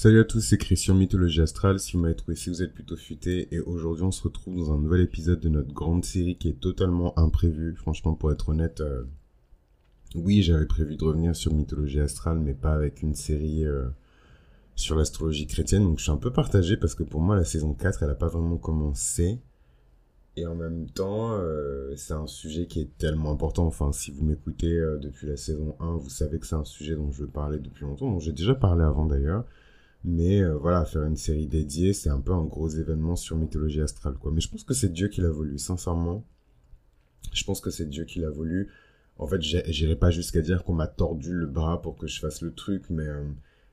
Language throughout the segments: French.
Salut à tous, c'est Christian Mythologie Astrale. Si vous m'avez trouvé, si vous êtes plutôt futé, et aujourd'hui on se retrouve dans un nouvel épisode de notre grande série qui est totalement imprévue. Franchement, pour être honnête, oui, j'avais prévu de revenir sur Mythologie Astrale, mais pas avec une série sur l'astrologie chrétienne. Donc je suis un peu partagé parce que pour moi la saison 4, elle a pas vraiment commencé. Et en même temps, c'est un sujet qui est tellement important. Enfin, si vous m'écoutez depuis la saison 1, vous savez que c'est un sujet dont je veux parler depuis longtemps, dont j'ai déjà parlé avant d'ailleurs. Mais voilà, faire une série dédiée, c'est un peu un gros événement sur mythologie astrale, quoi. Mais je pense que c'est Dieu qui l'a voulu, sincèrement. Je pense que c'est Dieu qui l'a voulu. En fait, j'irai pas jusqu'à dire qu'on m'a tordu le bras pour que je fasse le truc, mais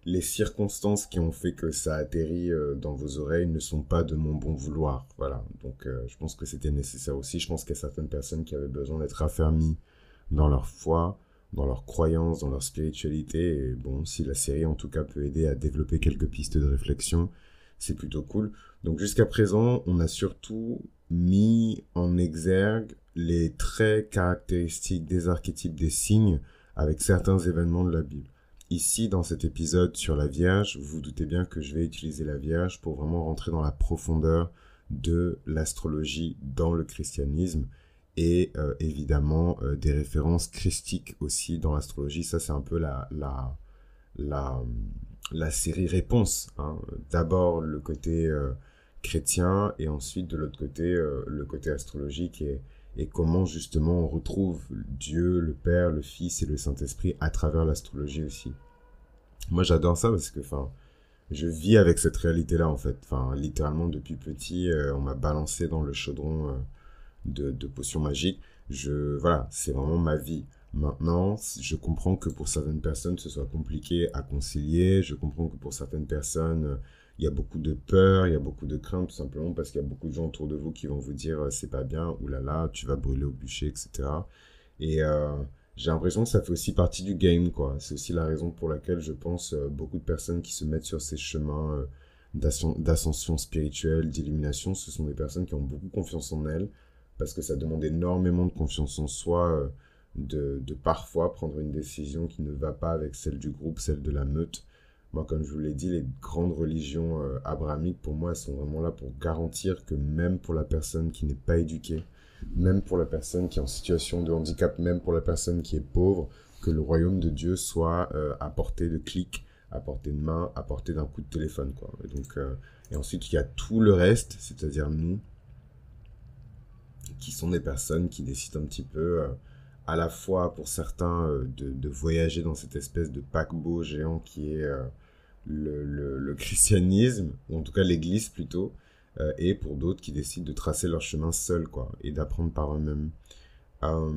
les circonstances qui ont fait que ça atterrit dans vos oreilles ne sont pas de mon bon vouloir. Voilà. Donc, je pense que c'était nécessaire aussi. Je pense qu'il y a certaines personnes qui avaient besoin d'être affermies dans leur foi, dans leur croyance, dans leur spiritualité. Et bon, si la série en tout cas peut aider à développer quelques pistes de réflexion, c'est plutôt cool. Donc jusqu'à présent, on a surtout mis en exergue les traits caractéristiques des archétypes des signes avec certains événements de la Bible. Ici, dans cet épisode sur la Vierge, vous vous doutez bien que je vais utiliser la Vierge pour vraiment rentrer dans la profondeur de l'astrologie dans le christianisme et évidemment des références christiques aussi dans l'astrologie. Ça, c'est un peu la, la série réponse, hein. D'abord le côté chrétien et ensuite de l'autre côté le côté astrologique et comment justement on retrouve Dieu, le Père, le Fils et le Saint-Esprit à travers l'astrologie aussi. Moi j'adore ça parce que enfin je vis avec cette réalité-là en fait. Enfin littéralement depuis petit on m'a balancé dans le chaudron de potions magiques. Voilà, c'est vraiment ma vie. Maintenant, je comprends que pour certaines personnes, ce soit compliqué à concilier. Je comprends que pour certaines personnes, il y a beaucoup de peur, il y a beaucoup de crainte, tout simplement parce qu'il y a beaucoup de gens autour de vous qui vont vous dire c'est pas bien, oulala, tu vas brûler au bûcher, etc. Et j'ai l'impression que ça fait aussi partie du game, quoi. C'est aussi la raison pour laquelle je pense beaucoup de personnes qui se mettent sur ces chemins d'ascension spirituelle, d'illumination, ce sont des personnes qui ont beaucoup confiance en elles, parce que ça demande énormément de confiance en soi, de parfois prendre une décision qui ne va pas avec celle du groupe, celle de la meute. Moi, comme je vous l'ai dit, les grandes religions abrahamiques, pour moi, elles sont vraiment là pour garantir que même pour la personne qui n'est pas éduquée, même pour la personne qui est en situation de handicap, même pour la personne qui est pauvre, que le royaume de Dieu soit à portée de clic, à portée de main, à portée d'un coup de téléphone, quoi. Et donc, et ensuite, il y a tout le reste, c'est-à-dire nous, qui sont des personnes qui décident un petit peu, à la fois pour certains, de voyager dans cette espèce de paquebot géant qui est le christianisme, ou en tout cas l'église plutôt, et pour d'autres qui décident de tracer leur chemin seuls, quoi, et d'apprendre par eux-mêmes. Euh,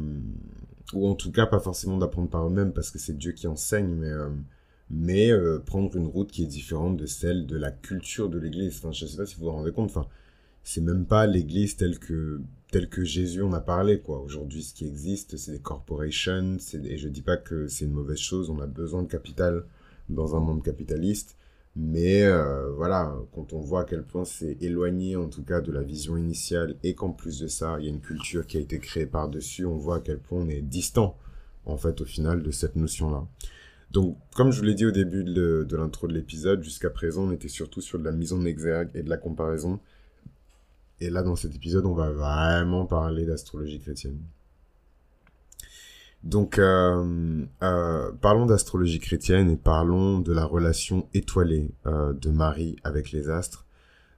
ou en tout cas, pas forcément d'apprendre par eux-mêmes, parce que c'est Dieu qui enseigne, mais prendre une route qui est différente de celle de la culture de l'église. Enfin, je sais pas si vous vous rendez compte, enfin, c'est même pas l'église telle que Jésus en a parlé, quoi. Aujourd'hui, ce qui existe, c'est des corporations, et je dis pas que c'est une mauvaise chose, on a besoin de capital dans un monde capitaliste, mais voilà, quand on voit à quel point c'est éloigné, en tout cas, de la vision initiale, et qu'en plus de ça, il y a une culture qui a été créée par-dessus, on voit à quel point on est distant, en fait, au final, de cette notion-là. Donc, comme je vous l'ai dit au début de l'intro de l'épisode, jusqu'à présent, on était surtout sur de la mise en exergue et de la comparaison. Et là, dans cet épisode, on va vraiment parler d'astrologie chrétienne. Donc, parlons d'astrologie chrétienne et parlons de la relation étoilée de Marie avec les astres.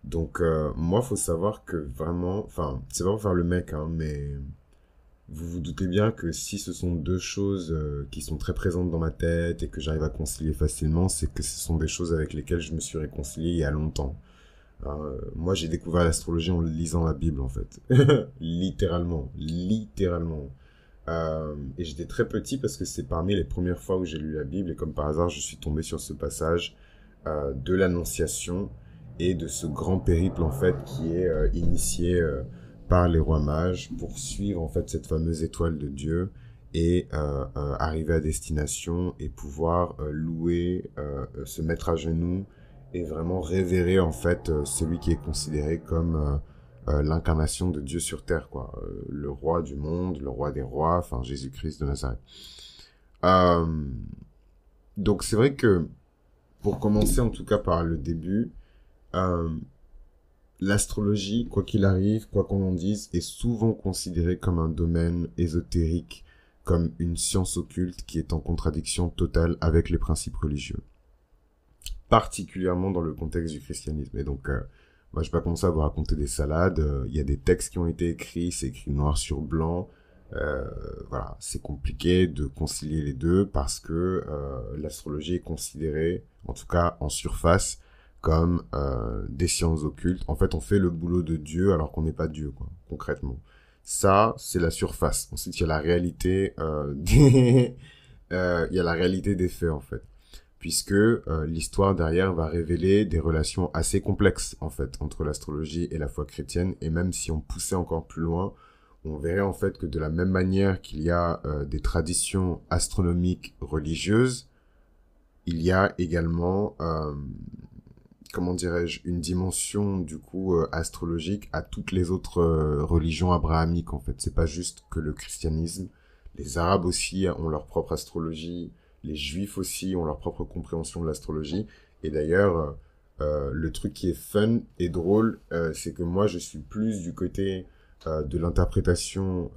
Donc, moi, faut savoir que vraiment, enfin, c'est pas pour faire le mec, hein, mais vous vous doutez bien que si ce sont deux choses qui sont très présentes dans ma tête et que j'arrive à concilier facilement, c'est que ce sont des choses avec lesquelles je me suis réconcilié il y a longtemps. Moi, j'ai découvert l'astrologie en lisant la Bible, en fait. Littéralement. Littéralement. Et j'étais très petit parce que c'est parmi les premières fois où j'ai lu la Bible. Et comme par hasard, je suis tombé sur ce passage de l'Annonciation et de ce grand périple, en fait, qui est initié par les rois mages pour suivre, en fait, cette fameuse étoile de Dieu et arriver à destination et pouvoir louer, se mettre à genoux et vraiment révérer en fait celui qui est considéré comme l'incarnation de Dieu sur terre, quoi. Le roi du monde, le roi des rois, enfin Jésus-Christ de Nazareth. Euh, donc c'est vrai que pour commencer en tout cas par le début, euh, l'astrologie, quoi qu'il arrive, quoi qu'on en dise, est souvent considérée comme un domaine ésotérique, comme une science occulte qui est en contradiction totale avec les principes religieux, particulièrement dans le contexte du christianisme. Et donc, moi, je vais pas commencer à vous raconter des salades. Il y a des textes qui ont été écrits, c'est écrit noir sur blanc. Voilà, c'est compliqué de concilier les deux parce que l'astrologie est considérée, en tout cas en surface, comme des sciences occultes. En fait, on fait le boulot de Dieu alors qu'on n'est pas Dieu, quoi, concrètement. Ça, c'est la surface. Ensuite, il y a la réalité il y a la réalité des faits, en fait. Puisque l'histoire derrière va révéler des relations assez complexes, en fait, entre l'astrologie et la foi chrétienne. Et même si on poussait encore plus loin, on verrait en fait que de la même manière qu'il y a des traditions astronomiques religieuses, il y a également, comment dirais-je, une dimension du coup astrologique à toutes les autres religions abrahamiques en fait. C'est pas juste que le christianisme, les Arabes aussi ont leur propre astrologie, les Juifs aussi ont leur propre compréhension de l'astrologie. Et d'ailleurs, le truc qui est fun et drôle, c'est que moi je suis plus du côté de l'interprétation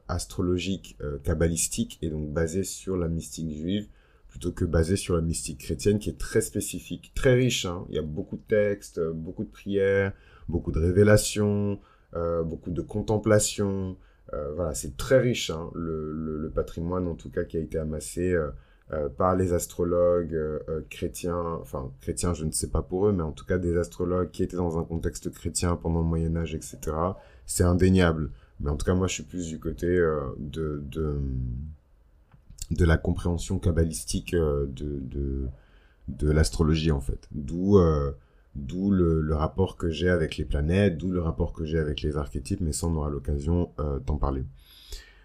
astrologique kabbalistique et donc basée sur la mystique juive plutôt que basée sur la mystique chrétienne qui est très spécifique, très riche, hein. Il y a beaucoup de textes, beaucoup de prières, beaucoup de révélations, beaucoup de contemplation. Voilà, c'est très riche, hein, le patrimoine en tout cas qui a été amassé par les astrologues chrétiens, enfin chrétiens je ne sais pas pour eux, mais en tout cas des astrologues qui étaient dans un contexte chrétien pendant le Moyen-Âge, etc. C'est indéniable. Mais en tout cas, moi, je suis plus du côté de la compréhension kabbalistique de l'astrologie, en fait. D'où le rapport que j'ai avec les planètes, d'où le rapport que j'ai avec les archétypes, mais ça, on aura l'occasion d'en parler.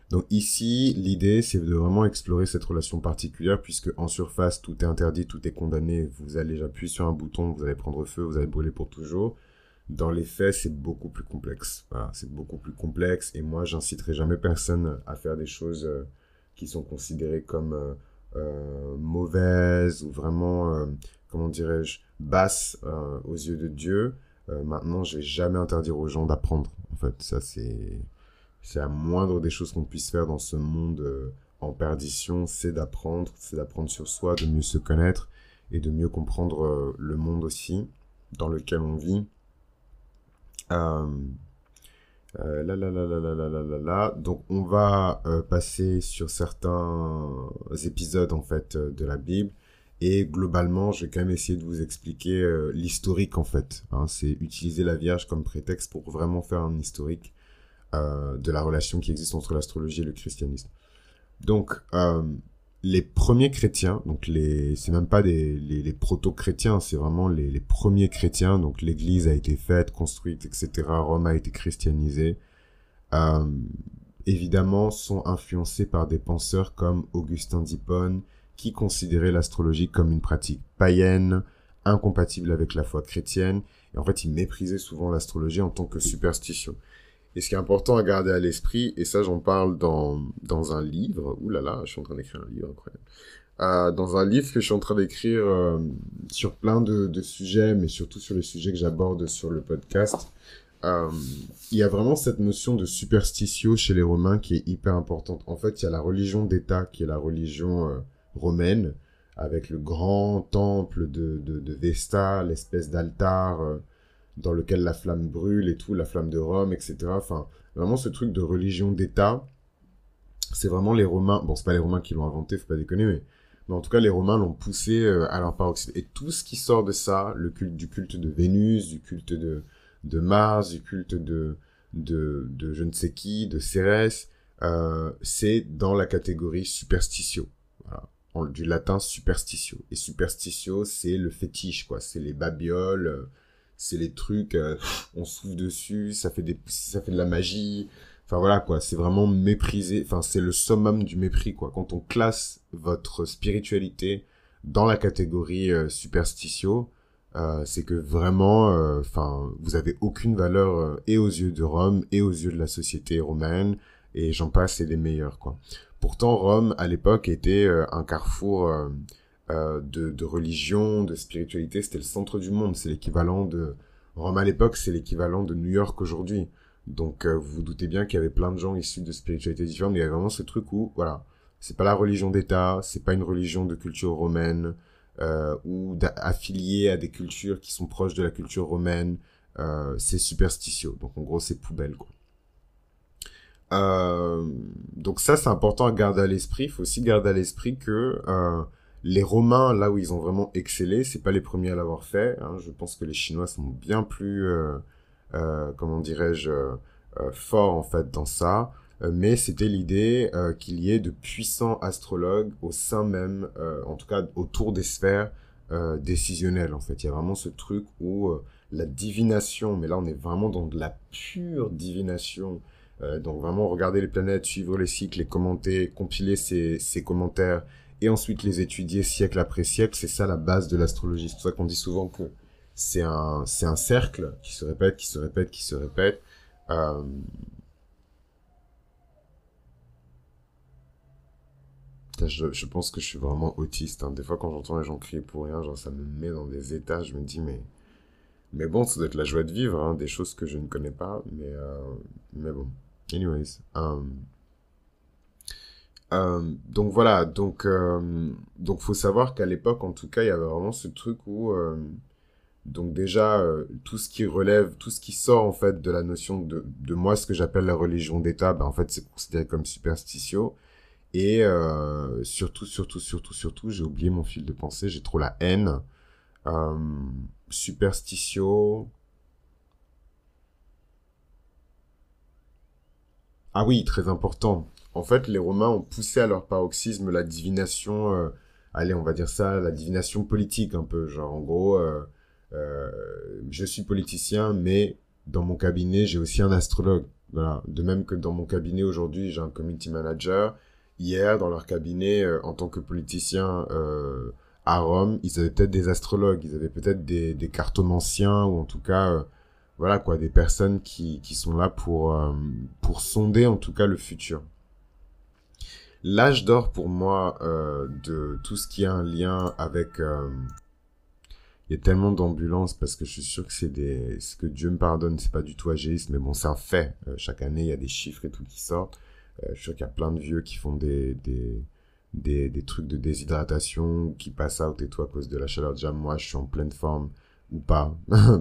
Donc ici, l'idée, c'est de vraiment explorer cette relation particulière, puisque en surface, tout est interdit, tout est condamné. Vous allez appuyer sur un bouton, vous allez prendre feu, vous allez brûler pour toujours. Dans les faits, c'est beaucoup plus complexe. Voilà, c'est beaucoup plus complexe. Et moi, j'inciterai jamais personne à faire des choses qui sont considérées comme mauvaises ou vraiment, comment dirais-je, basses aux yeux de Dieu. Maintenant, je vais jamais interdire aux gens d'apprendre. En fait, ça, c'est la moindre des choses qu'on puisse faire dans ce monde en perdition, c'est d'apprendre sur soi, de mieux se connaître et de mieux comprendre le monde aussi dans lequel on vit. Donc on va passer sur certains épisodes en fait de la Bible et globalement je vais quand même essayer de vous expliquer l'historique en fait, hein. C'est utiliser la Vierge comme prétexte pour vraiment faire un historique de la relation qui existe entre l'astrologie et le christianisme. Donc les premiers chrétiens, donc c'est même pas les proto-chrétiens, c'est vraiment les premiers chrétiens, donc l'église a été faite, construite, etc. Rome a été christianisée, évidemment sont influencés par des penseurs comme Augustin d'Hippone, qui considérait l'astrologie comme une pratique païenne, incompatible avec la foi chrétienne, et en fait il méprisait souvent l'astrologie en tant que superstition. Et ce qui est important à garder à l'esprit, et ça j'en parle dans un livre, ouh là là, je suis en train d'écrire un livre incroyable, dans un livre que je suis en train d'écrire sur plein de sujets, mais surtout sur les sujets que j'aborde sur le podcast, il y a vraiment cette notion de superstitio chez les Romains qui est hyper importante. En fait, il y a la religion d'État qui est la religion romaine, avec le grand temple de Vesta, l'espèce d'altar dans lequel la flamme brûle et tout, la flamme de Rome, etc. Enfin, vraiment ce truc de religion d'État, c'est vraiment les Romains, bon, c'est pas les Romains qui l'ont inventé, faut pas déconner, mais en tout cas, les Romains l'ont poussé à leur paroxysme. Et tout ce qui sort de ça, du culte de Vénus, du culte de Mars, du culte de je ne sais qui, de Cérès, c'est dans la catégorie superstitio. Voilà. Du latin superstitio. Et superstitio, c'est le fétiche, quoi. C'est les babioles, c'est les trucs, on souffle dessus, ça fait de la magie. Enfin voilà quoi, c'est vraiment méprisé, enfin c'est le summum du mépris quoi. Quand on classe votre spiritualité dans la catégorie superstitio, c'est que vraiment, enfin vous avez aucune valeur et aux yeux de Rome et aux yeux de la société romaine et j'en passe, c'est les meilleurs quoi. Pourtant Rome à l'époque était un carrefour de religion, de spiritualité. C'était le centre du monde. C'est l'équivalent de... Rome à l'époque, c'est l'équivalent de New York aujourd'hui. Donc, vous vous doutez bien qu'il y avait plein de gens issus de spiritualités différentes. Mais il y avait vraiment ce truc où, voilà, c'est pas la religion d'État, c'est pas une religion de culture romaine, ou affiliée à des cultures qui sont proches de la culture romaine. C'est superstitieux. Donc, en gros, c'est poubelle, quoi. Euh, donc ça, c'est important à garder à l'esprit. Il faut aussi garder à l'esprit que les Romains, là où ils ont vraiment excellé, c'est pas les premiers à l'avoir fait. Hein. Je pense que les Chinois sont bien plus, comment dirais-je, forts en fait dans ça. Mais c'était l'idée qu'il y ait de puissants astrologues au sein même, en tout cas autour des sphères décisionnelles. En fait, il y a vraiment ce truc où la divination, mais là on est vraiment dans de la pure divination. Donc vraiment regarder les planètes, suivre les cycles, les commenter, compiler ces commentaires et ensuite les étudier siècle après siècle, c'est ça la base de l'astrologie. C'est pour ça qu'on dit souvent que c'est un cercle qui se répète, qui se répète, qui se répète. Euh, je pense que je suis vraiment autiste. Hein. Des fois quand j'entends les gens crier pour rien, genre ça me met dans des états, je me dis mais bon, ça doit être la joie de vivre, hein, des choses que je ne connais pas, mais bon. Anyways. Donc voilà, donc faut savoir qu'à l'époque, en tout cas, il y avait vraiment ce truc où, donc déjà, tout ce qui relève, tout ce qui sort en fait de la notion de moi, ce que j'appelle la religion d'État, ben en fait, c'est considéré comme superstitieux. Et surtout, j'ai oublié mon fil de pensée, j'ai trop la haine. Euh, superstitieux. Ah oui, très important. En fait, les Romains ont poussé à leur paroxysme la divination, allez, on va dire ça, la divination politique un peu. Genre, en gros, euh, je suis politicien, mais dans mon cabinet, j'ai aussi un astrologue. Voilà. De même que dans mon cabinet aujourd'hui, j'ai un community manager. Hier, dans leur cabinet, en tant que politicien à Rome, ils avaient peut-être des astrologues, ils avaient peut-être des cartomanciens, ou en tout cas voilà quoi, des personnes qui sont là pour sonder en tout cas le futur. L'âge d'or pour moi de tout ce qui a un lien avec... il y a tellement d'ambulances parce que je suis sûr que c'est des... Ce que Dieu me pardonne, c'est pas du tout agéiste, mais bon, c'est un fait. Chaque année, il y a des chiffres et tout qui sortent. Je suis sûr qu'il y a plein de vieux qui font des trucs de déshydratation, qui passent out et tout à cause de la chaleur. Déjà, moi, je suis en pleine forme ou pas.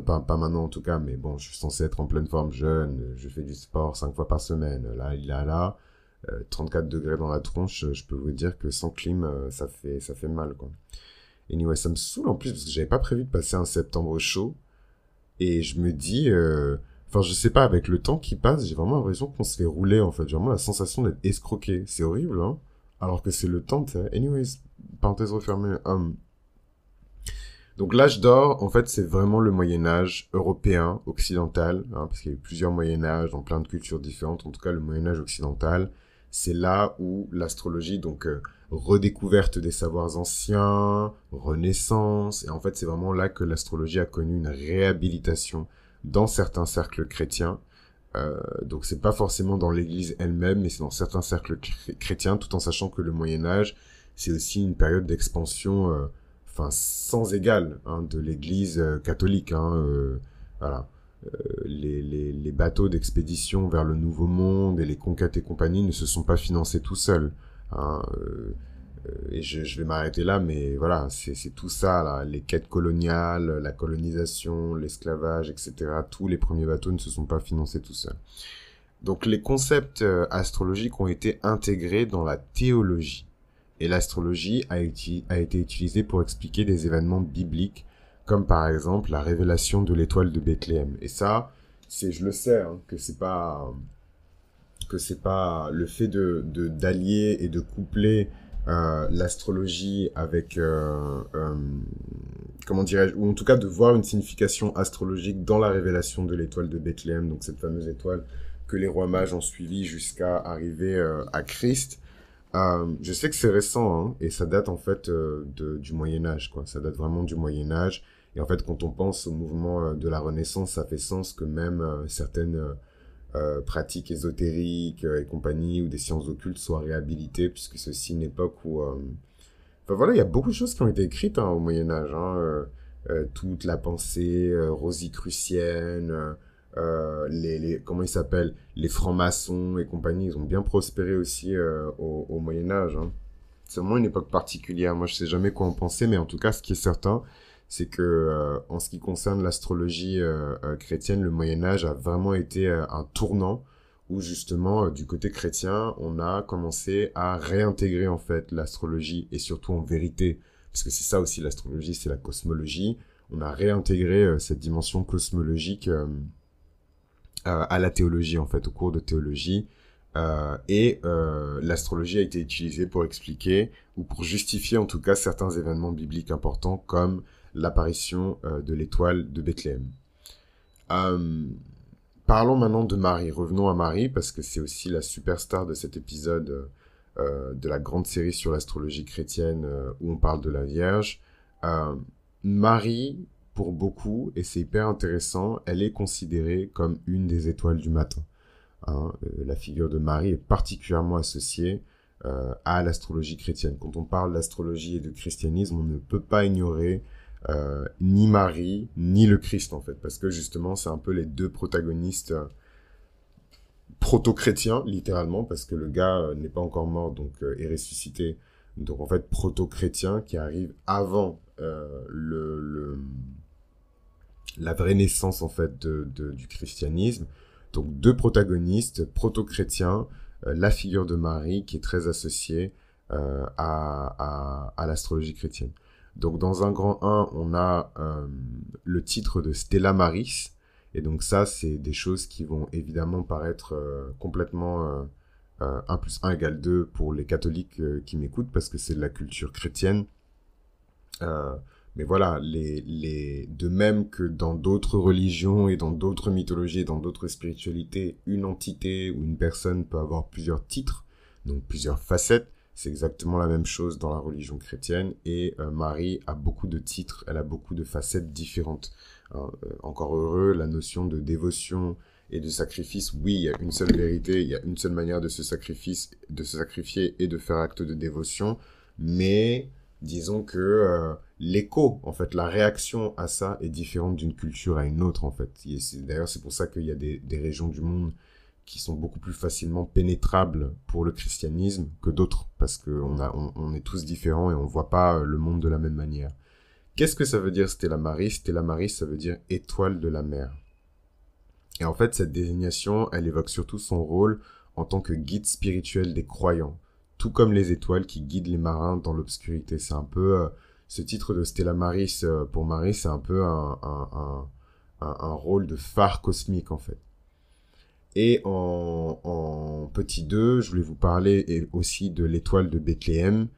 Pas maintenant en tout cas, mais bon, je suis censé être en pleine forme jeune, je fais du sport 5 fois par semaine, là, il est là, 34 degrés dans la tronche, je peux vous dire que sans clim, ça fait mal, quoi. Anyway, ça me saoule en plus, parce que j'avais pas prévu de passer un septembre chaud, et je me dis, enfin, je sais pas, avec le temps qui passe, j'ai vraiment l'impression qu'on se fait rouler, en fait, j'ai vraiment la sensation d'être escroqué, c'est horrible, hein, alors que c'est le temps, tu sais. Anyways, parenthèse refermée, donc l'âge d'or, en fait, c'est vraiment le Moyen Âge européen, occidental, hein, parce qu'il y a eu plusieurs Moyen Âge dans plein de cultures différentes. En tout cas, le Moyen Âge occidental, c'est là où l'astrologie, donc redécouverte des savoirs anciens, renaissance, et en fait, c'est vraiment là que l'astrologie a connu une réhabilitation dans certains cercles chrétiens. Donc c'est pas forcément dans l'Église elle-même, mais c'est dans certains cercles chrétiens, tout en sachant que le Moyen Âge, c'est aussi une période d'expansion enfin sans égal hein, de l'Église catholique. Hein, voilà. Les bateaux d'expédition vers le Nouveau Monde et les conquêtes et compagnie ne se sont pas financés tout seuls. Hein, et je vais m'arrêter là, mais voilà, c'est tout ça, là, les quêtes coloniales, la colonisation, l'esclavage, etc. Tous les premiers bateaux ne se sont pas financés tout seuls. Donc les concepts astrologiques ont été intégrés dans la théologie. Et l'astrologie a été utilisée pour expliquer des événements bibliques, comme par exemple la révélation de l'étoile de Bethléem. Et ça, je le sais, hein, que c'est pas le fait d'allier et de coupler l'astrologie avec comment dirais-je, ou en tout cas de voir une signification astrologique dans la révélation de l'étoile de Bethléem, donc cette fameuse étoile que les rois mages ont suivie jusqu'à arriver à Christ. Je sais que c'est récent, hein, et ça date en fait du Moyen Âge, quoi. Ça date vraiment du Moyen Âge. Et en fait, quand on pense au mouvement de la Renaissance, ça fait sens que même certaines pratiques ésotériques et compagnie, ou des sciences occultes soient réhabilitées, puisque c'est aussi une époque où... Enfin, Enfin voilà, il y a beaucoup de choses qui ont été écrites au Moyen-Âge. Toute la pensée rosicrucienne, comment ils s'appellent, les francs-maçons et compagnie, ils ont bien prospéré aussi au Moyen-Âge. C'est vraiment une époque particulière. Moi, je sais jamais quoi en penser, mais en tout cas, ce qui est certain, c'est que en ce qui concerne l'astrologie chrétienne, le Moyen Âge a vraiment été un tournant où justement, du côté chrétien, on a commencé à réintégrer en fait l'astrologie et surtout en vérité, parce que c'est ça aussi l'astrologie, c'est la cosmologie. On a réintégré cette dimension cosmologique à la théologie en fait, au cours de théologie. L'astrologie a été utilisée pour expliquer ou pour justifier en tout cas certains événements bibliques importants comme l'apparition de l'étoile de Bethléem. Euh, Parlons maintenant de Marie. Revenons à Marie parce que c'est aussi la superstar de cet épisode de la grande série sur l'astrologie chrétienne où on parle de la Vierge. Euh, Marie, pour beaucoup, et c'est hyper intéressant, elle est considérée comme une des étoiles du matin. La figure de Marie est particulièrement associée à l'astrologie chrétienne. Quand on parle d'astrologie et de christianisme, on ne peut pas ignorer ni Marie, ni le Christ, en fait, parce que justement, c'est un peu les deux protagonistes proto-chrétiens, littéralement, parce que le gars n'est pas encore mort, donc est ressuscité. Donc, en fait, proto-chrétien qui arrive avant la vraie naissance, en fait, du christianisme. Donc, deux protagonistes proto-chrétiens, la figure de Marie qui est très associée à l'astrologie chrétienne. Donc, dans un grand 1, on a le titre de Stella Maris. Et donc, ça, c'est des choses qui vont évidemment paraître complètement 1 plus 1 égale 2 pour les catholiques qui m'écoutent parce que c'est de la culture chrétienne. Mais voilà, de même que dans d'autres religions et dans d'autres mythologies et dans d'autres spiritualités, une entité ou une personne peut avoir plusieurs titres, donc plusieurs facettes. C'est exactement la même chose dans la religion chrétienne et Marie a beaucoup de titres, elle a beaucoup de facettes différentes. Encore heureux, la notion de dévotion et de sacrifice, oui, il y a une seule vérité, il y a une seule manière de se sacrifier et de faire acte de dévotion, mais disons que l'écho, en fait, la réaction à ça est différente d'une culture à une autre, en fait. D'ailleurs, c'est pour ça qu'il y a des régions du monde qui sont beaucoup plus facilement pénétrables pour le christianisme que d'autres, parce qu'on est tous différents et on voit pas le monde de la même manière. Qu'est-ce que ça veut dire Stella Maris? Stella Maris, ça veut dire étoile de la mer. Et en fait, cette désignation, elle évoque surtout son rôle en tant que guide spirituel des croyants, tout comme les étoiles qui guident les marins dans l'obscurité. C'est un peu ce titre de Stella Maris pour Marie, c'est un peu un rôle de phare cosmique en fait. Et en petit 2, je voulais vous parler aussi de l'étoile de Bethléem.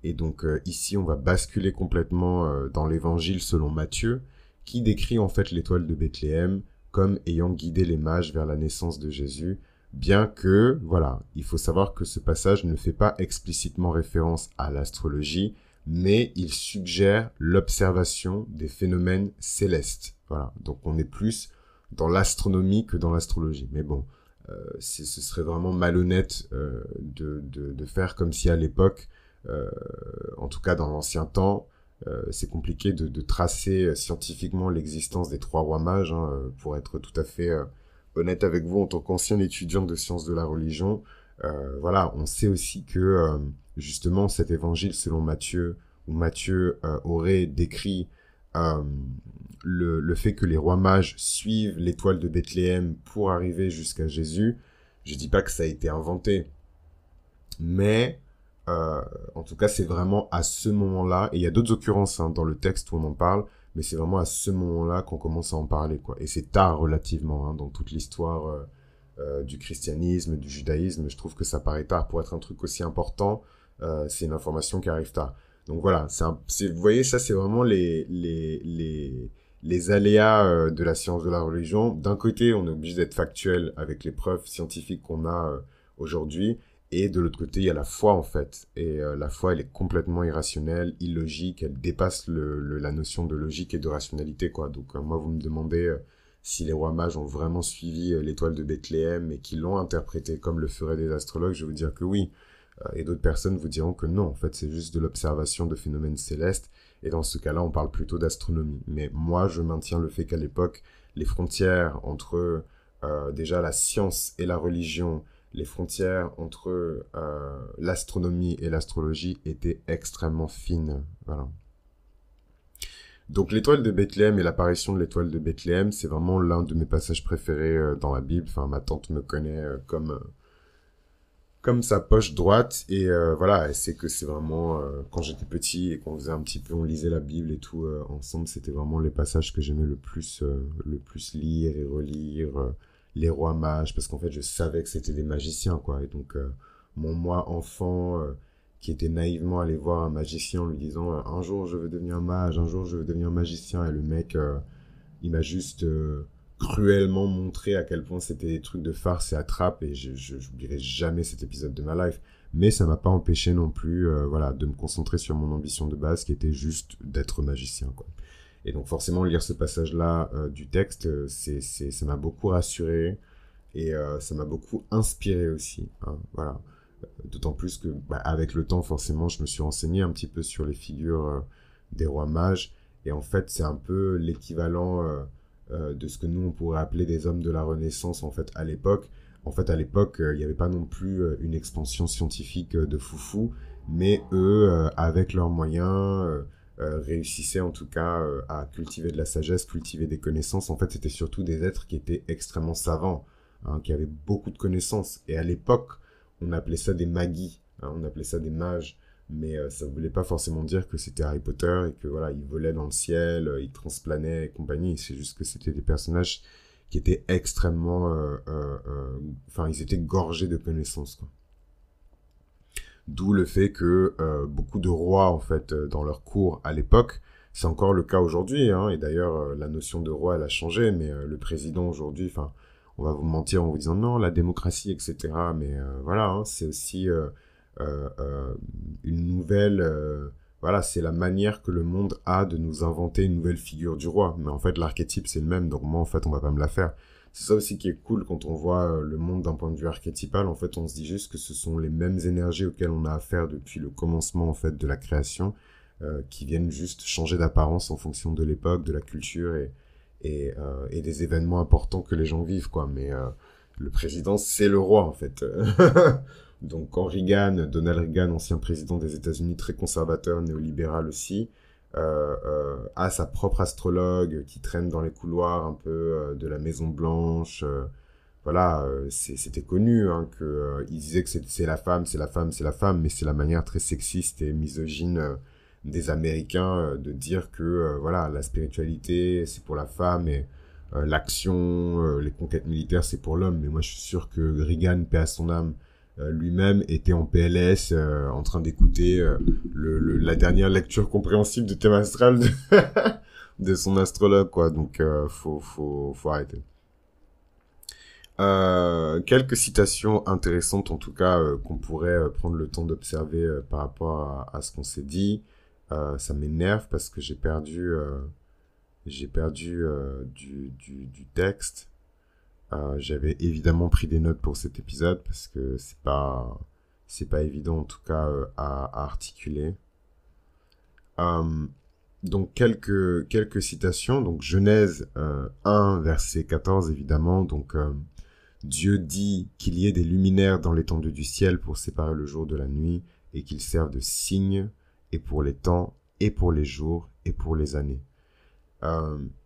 Et donc ici, on va basculer complètement dans l'évangile selon Matthieu, qui décrit en fait l'étoile de Bethléem comme ayant guidé les mages vers la naissance de Jésus, bien que, voilà, il faut savoir que ce passage ne fait pas explicitement référence à l'astrologie, mais il suggère l'observation des phénomènes célestes. Voilà, donc on est plus dans l'astronomie que dans l'astrologie. Mais bon, ce serait vraiment malhonnête de faire comme si à l'époque, en tout cas dans l'ancien temps, c'est compliqué de tracer scientifiquement l'existence des 3 rois mages, pour être tout à fait honnête avec vous en tant qu'ancien étudiant de sciences de la religion. Voilà, on sait aussi que justement cet évangile selon Matthieu, où Matthieu aurait décrit le fait que les rois mages suivent l'étoile de Bethléem pour arriver jusqu'à Jésus. Je dis pas que ça a été inventé, mais en tout cas c'est vraiment à ce moment-là, et il y a d'autres occurrences dans le texte où on en parle, mais c'est vraiment à ce moment-là qu'on commence à en parler, quoi. Et c'est tard relativement dans toute l'histoire du christianisme, du judaïsme. Je trouve que ça paraît tard pour être un truc aussi important. C'est une information qui arrive tard. Donc voilà, vous voyez, ça c'est vraiment les aléas de la science de la religion. D'un côté, on est obligé d'être factuel avec les preuves scientifiques qu'on a aujourd'hui, et de l'autre côté, il y a la foi en fait. Et la foi, elle est complètement irrationnelle, illogique, elle dépasse la notion de logique et de rationalité, quoi. Donc moi, vous me demandez si les rois mages ont vraiment suivi l'étoile de Bethléem et qu'ils l'ont interprété comme le feraient des astrologues, je vais vous dire que oui. Et d'autres personnes vous diront que non, en fait, c'est juste de l'observation de phénomènes célestes. Et dans ce cas-là, on parle plutôt d'astronomie. Mais moi, je maintiens le fait qu'à l'époque, les frontières entre déjà la science et la religion, les frontières entre l'astronomie et l'astrologie étaient extrêmement fines. Voilà. Donc l'étoile de Bethléem et l'apparition de l'étoile de Bethléem, c'est vraiment l'un de mes passages préférés dans la Bible. Enfin, ma tante me connaît comme sa poche droite et voilà, elle sait que c'est vraiment quand j'étais petit et qu'on faisait un petit peu, on lisait la Bible et tout ensemble, c'était vraiment les passages que j'aimais le plus lire et relire, les rois mages, parce qu'en fait je savais que c'était des magiciens quoi, et donc mon moi enfant qui était naïvement allé voir un magicien en lui disant un jour je veux devenir mage, un jour je veux devenir magicien, et le mec il m'a juste cruellement montré à quel point c'était des trucs de farce et attrape, et j'oublierai jamais cet épisode de ma life. Mais ça m'a pas empêché non plus voilà, de me concentrer sur mon ambition de base qui était juste d'être magicien quoi. Et donc forcément lire ce passage-là du texte, ça m'a beaucoup rassuré et ça m'a beaucoup inspiré aussi. Hein, voilà. D'autant plus que bah, avec le temps forcément je me suis renseigné un petit peu sur les figures des rois mages, et en fait c'est un peu l'équivalent de ce que nous on pourrait appeler des hommes de la Renaissance en fait à l'époque. En fait à l'époque il n'y avait pas non plus une expansion scientifique de foufou, mais eux avec leurs moyens réussissaient en tout cas à cultiver de la sagesse, cultiver des connaissances. En fait c'était surtout des êtres qui étaient extrêmement savants, hein, qui avaient beaucoup de connaissances, et à l'époque on appelait ça des magis, hein, on appelait ça des mages, mais ça ne voulait pas forcément dire que c'était Harry Potter et que voilà, ils volaient dans le ciel, ils transplanaient et compagnie. C'est juste que c'était des personnages qui étaient extrêmement, enfin, ils étaient gorgés de connaissances, quoi. D'où le fait que beaucoup de rois, en fait, dans leur cour à l'époque, c'est encore le cas aujourd'hui, hein, et d'ailleurs, la notion de roi, elle a changé, mais le président aujourd'hui, enfin, on va vous mentir en vous disant non, la démocratie, etc. Mais voilà, hein, c'est aussi une nouvelle... voilà, c'est la manière que le monde a de nous inventer une nouvelle figure du roi. Mais en fait, l'archétype, c'est le même, donc moi, en fait, on va pas me la faire. C'est ça aussi qui est cool quand on voit le monde d'un point de vue archétypal. En fait, on se dit juste que ce sont les mêmes énergies auxquelles on a affaire depuis le commencement, en fait, de la création, qui viennent juste changer d'apparence en fonction de l'époque, de la culture et des événements importants que les gens vivent, quoi. Mais le président, c'est le roi, en fait. Donc, quand Donald Reagan, ancien président des États-Unis, très conservateur, néolibéral aussi, a sa propre astrologue qui traîne dans les couloirs un peu de la Maison Blanche. Voilà, c'était connu hein, que il disait que c'est la femme, c'est la femme, c'est la femme, mais c'est la manière très sexiste et misogyne des Américains de dire que voilà, la spiritualité c'est pour la femme et l'action, les conquêtes militaires c'est pour l'homme. Mais moi je suis sûr que Reagan, paix à son âme, lui-même était en PLS en train d'écouter la dernière lecture compréhensible de thème astral de son astrologue quoi. Donc faut arrêter. Quelques citations intéressantes en tout cas qu'on pourrait prendre le temps d'observer par rapport à ce qu'on s'est dit. Ça m'énerve parce que j'ai perdu du texte. J'avais évidemment pris des notes pour cet épisode parce que c'est pas évident en tout cas à articuler. Donc quelques citations. Donc Genèse 1 verset 14 évidemment. Donc Dieu dit qu'il y ait des luminaires dans l'étendue du ciel pour séparer le jour de la nuit et qu'ils servent de signe et pour les temps et pour les jours et pour les années.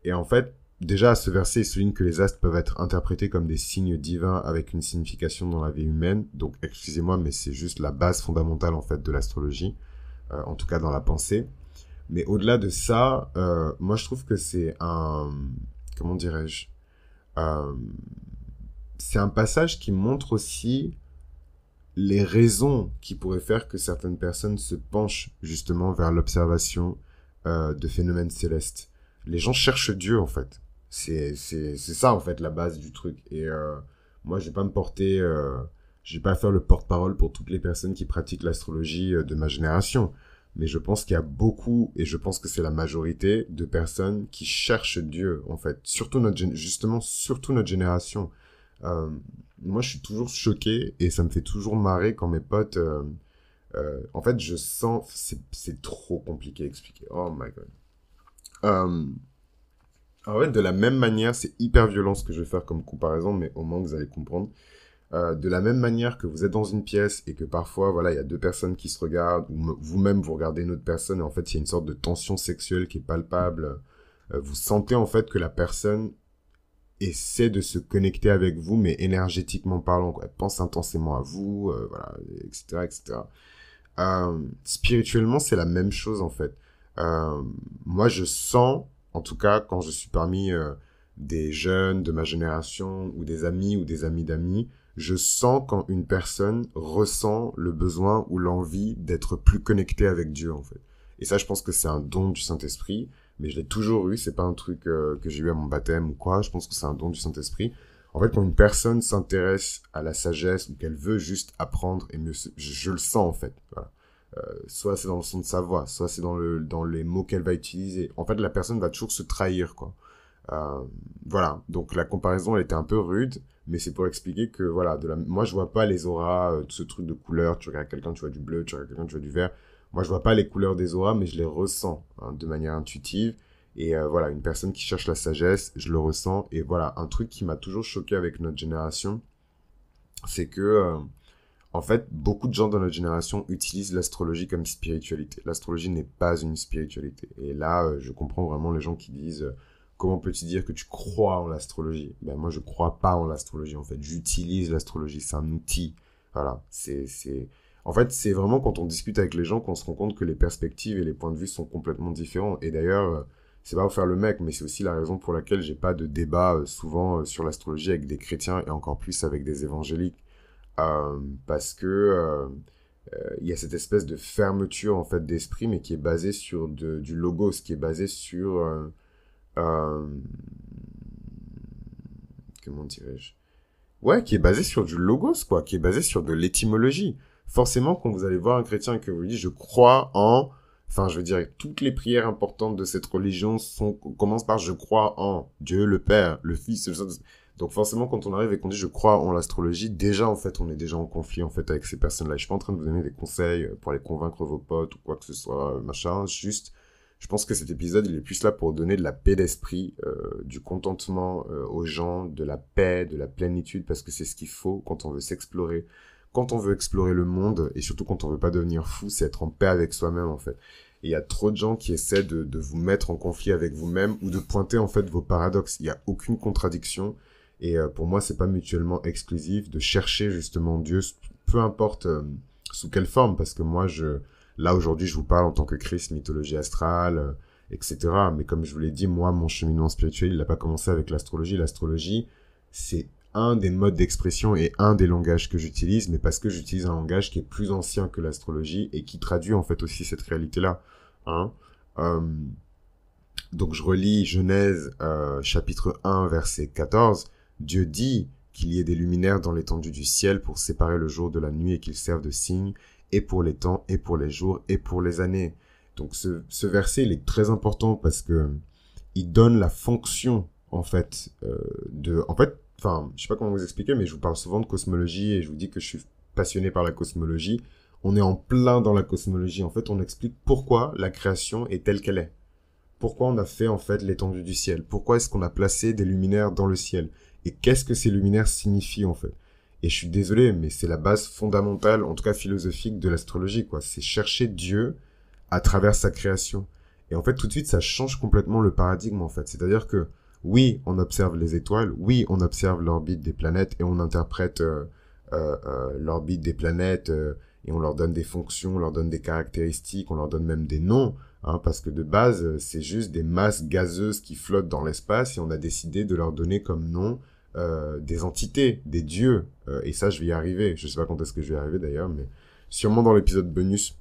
Et en fait, déjà, ce verset il souligne que les astres peuvent être interprétés comme des signes divins avec une signification dans la vie humaine. Donc, excusez-moi, mais c'est juste la base fondamentale, en fait, de l'astrologie. En tout cas, dans la pensée. Mais au-delà de ça, moi, je trouve que c'est comment dirais-je? C'est un passage qui montre aussi les raisons qui pourraient faire que certaines personnes se penchent justement vers l'observation de phénomènes célestes. Les gens cherchent Dieu, en fait. C'est ça, en fait, la base du truc. Et moi, je vais pas me porter... je vais pas faire le porte-parole pour toutes les personnes qui pratiquent l'astrologie de ma génération. Mais je pense qu'il y a beaucoup, et je pense que c'est la majorité, de personnes qui cherchent Dieu, en fait. Surtout surtout notre génération. Euh, Moi, je suis toujours choqué et ça me fait toujours marrer quand mes potes... en fait, je sens... C'est trop compliqué à expliquer. Oh my god. Euh, En fait, de la même manière, c'est hyper violent ce que je vais faire comme comparaison, mais au moins vous allez comprendre. De la même manière que vous êtes dans une pièce et que parfois, voilà, il y a deux personnes qui se regardent, ou vous-même vous regardez une autre personne, et en fait, il y a une sorte de tension sexuelle qui est palpable. Vous sentez en fait que la personne essaie de se connecter avec vous, mais énergétiquement parlant, quoi. Elle pense intensément à vous, voilà, etc., etc. Spirituellement, c'est la même chose en fait. Euh, Moi, je sens, en tout cas, quand je suis parmi des jeunes de ma génération ou des amis d'amis, je sens quand une personne ressent le besoin ou l'envie d'être plus connectée avec Dieu en fait. Et ça, je pense que c'est un don du Saint-Esprit, mais je l'ai toujours eu. C'est pas un truc que j'ai eu à mon baptême ou quoi. Je pense que c'est un don du Saint-Esprit. En fait, quand une personne s'intéresse à la sagesse ou qu'elle veut juste apprendre et mieux, je le sens en fait. Voilà. Soit c'est dans le son de sa voix, soit c'est dans les mots qu'elle va utiliser. En fait, la personne va toujours se trahir, quoi. Euh, voilà. Donc la comparaison, elle était un peu rude, mais c'est pour expliquer que voilà, moi je vois pas les auras, ce truc de couleur. Tu regardes quelqu'un, tu vois du bleu, tu regardes quelqu'un, tu vois du vert. Moi, je vois pas les couleurs des auras, mais je les ressens hein, de manière intuitive. Et voilà, une personne qui cherche la sagesse, je le ressens. Et voilà, un truc qui m'a toujours choqué avec notre génération, c'est que en fait, beaucoup de gens dans notre génération utilisent l'astrologie comme spiritualité. L'astrologie n'est pas une spiritualité. Et là, je comprends vraiment les gens qui disent comment peux-tu dire que tu crois en l'astrologie? Ben moi, je crois pas en l'astrologie. En fait, j'utilise l'astrologie. C'est un outil. Voilà. En fait, c'est vraiment quand on discute avec les gens qu'on se rend compte que les perspectives et les points de vue sont complètement différents. Et d'ailleurs, c'est pas pour faire le mec, mais c'est aussi la raison pour laquelle j'ai pas de débat souvent sur l'astrologie avec des chrétiens et encore plus avec des évangéliques parce que il y a cette espèce de fermeture en fait d'esprit, mais qui est basée sur du logos, qui est basé sur euh, comment dirais-je? Ouais, qui est basé sur du logos, quoi, qui est basé sur de l'étymologie. Forcément, quand vous allez voir un chrétien et que vous lui dites, je crois en, enfin, je veux dire, toutes les prières importantes de cette religion commencent par je crois en Dieu, le Père, le Fils, le Saint. Donc forcément, quand on arrive et qu'on dit je crois en l'astrologie, déjà, en fait, on est déjà en conflit, en fait, avec ces personnes-là. Je suis pas en train de vous donner des conseils pour aller convaincre vos potes ou quoi que ce soit, machin. Juste, je pense que cet épisode, il est plus là pour donner de la paix d'esprit, du contentement aux gens, de la paix, de la plénitude, parce que c'est ce qu'il faut quand on veut s'explorer. Quand on veut explorer le monde, et surtout quand on veut pas devenir fou, c'est être en paix avec soi-même, en fait. Et il y a trop de gens qui essaient de vous mettre en conflit avec vous-même ou de pointer, en fait, vos paradoxes. Il y a aucune contradiction. Et pour moi, c'est pas mutuellement exclusif de chercher, justement, Dieu, peu importe sous quelle forme, parce que moi, là, aujourd'hui, je vous parle en tant que Christ, mythologie astrale, etc. Mais comme je vous l'ai dit, moi, mon cheminement spirituel, il n'a pas commencé avec l'astrologie. L'astrologie, c'est un des modes d'expression et un des langages que j'utilise, mais parce que j'utilise un langage qui est plus ancien que l'astrologie et qui traduit en fait aussi cette réalité-là. Hein. Euh, donc je relis Genèse chapitre 1 verset 14. Dieu dit qu'il y ait des luminaires dans l'étendue du ciel pour séparer le jour de la nuit et qu'ils servent de signe et pour les temps et pour les jours et pour les années. Donc ce verset il est très important parce que il donne la fonction en fait enfin je sais pas comment vous expliquer mais je vous parle souvent de cosmologie et je vous dis que je suis passionné par la cosmologie. On est en plein dans la cosmologie. En fait, on explique pourquoi la création est telle qu'elle est. Pourquoi on a fait en fait l'étendue du ciel? Pourquoi est-ce qu'on a placé des luminaires dans le ciel? Et qu'est-ce que ces luminaires signifient en fait? Et je suis désolé, mais c'est la base fondamentale, en tout cas philosophique, de l'astrologie, quoi. C'est chercher Dieu à travers sa création. Et en fait, tout de suite, ça change complètement le paradigme, en fait. C'est-à-dire que, oui, on observe les étoiles, oui, on observe l'orbite des planètes et on interprète l'orbite des planètes et on leur donne des fonctions, on leur donne des caractéristiques, on leur donne même des noms. Hein, parce que de base, c'est juste des masses gazeuses qui flottent dans l'espace et on a décidé de leur donner comme nom des entités, des dieux. Et ça, je vais y arriver. Je sais pas quand est-ce que je vais y arriver d'ailleurs, mais sûrement dans l'épisode bonus.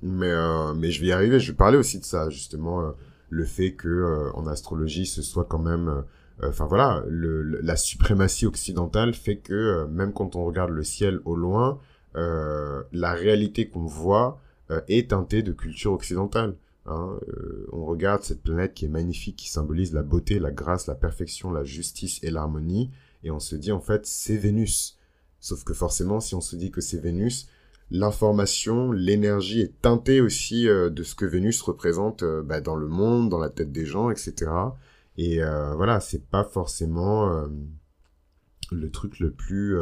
Mais je vais y arriver. Je vais parler aussi de ça, justement, le fait que en astrologie, ce soit quand même... Enfin voilà, la suprématie occidentale fait que même quand on regarde le ciel au loin, la réalité qu'on voit est teintée de culture occidentale. Hein, on regarde cette planète qui est magnifique, qui symbolise la beauté, la grâce, la perfection, la justice et l'harmonie. et on se dit en fait c'est Vénus. Sauf que forcément, si on se dit que c'est Vénus, l'information, l'énergie est teintée aussi de ce que Vénus représente dans le monde, dans la tête des gens, etc. Et voilà, c'est pas forcément le truc le plus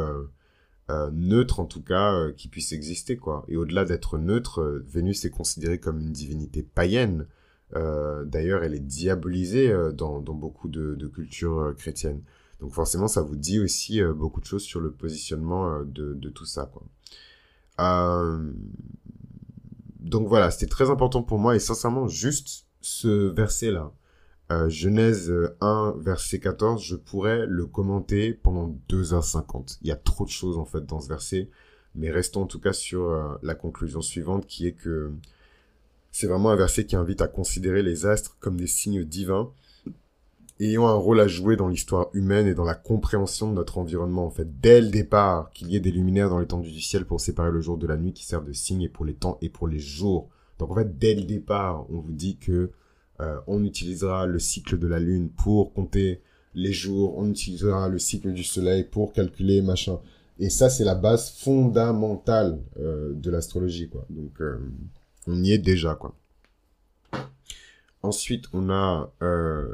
neutre, en tout cas, qui puisse exister, quoi. Et au-delà d'être neutre, Vénus est considérée comme une divinité païenne. D'ailleurs, elle est diabolisée dans beaucoup de cultures chrétiennes. Donc forcément, ça vous dit aussi beaucoup de choses sur le positionnement de tout ça, quoi. Donc voilà, c'était très important pour moi et sincèrement, juste ce verset-là, Genèse 1, verset 14, je pourrais le commenter pendant 2h50. Il y a trop de choses en fait dans ce verset, mais restons en tout cas sur la conclusion suivante qui est que c'est vraiment un verset qui invite à considérer les astres comme des signes divins ayant un rôle à jouer dans l'histoire humaine et dans la compréhension de notre environnement, en fait. Dès le départ, qu'il y ait des luminaires dans l'étendue du ciel pour séparer le jour de la nuit qui servent de signe et pour les temps et pour les jours. Donc, en fait, dès le départ, on vous dit que on utilisera le cycle de la lune pour compter les jours, on utilisera le cycle du soleil pour calculer machin. Et ça, c'est la base fondamentale de l'astrologie, quoi. Donc, on y est déjà, quoi. Ensuite, on a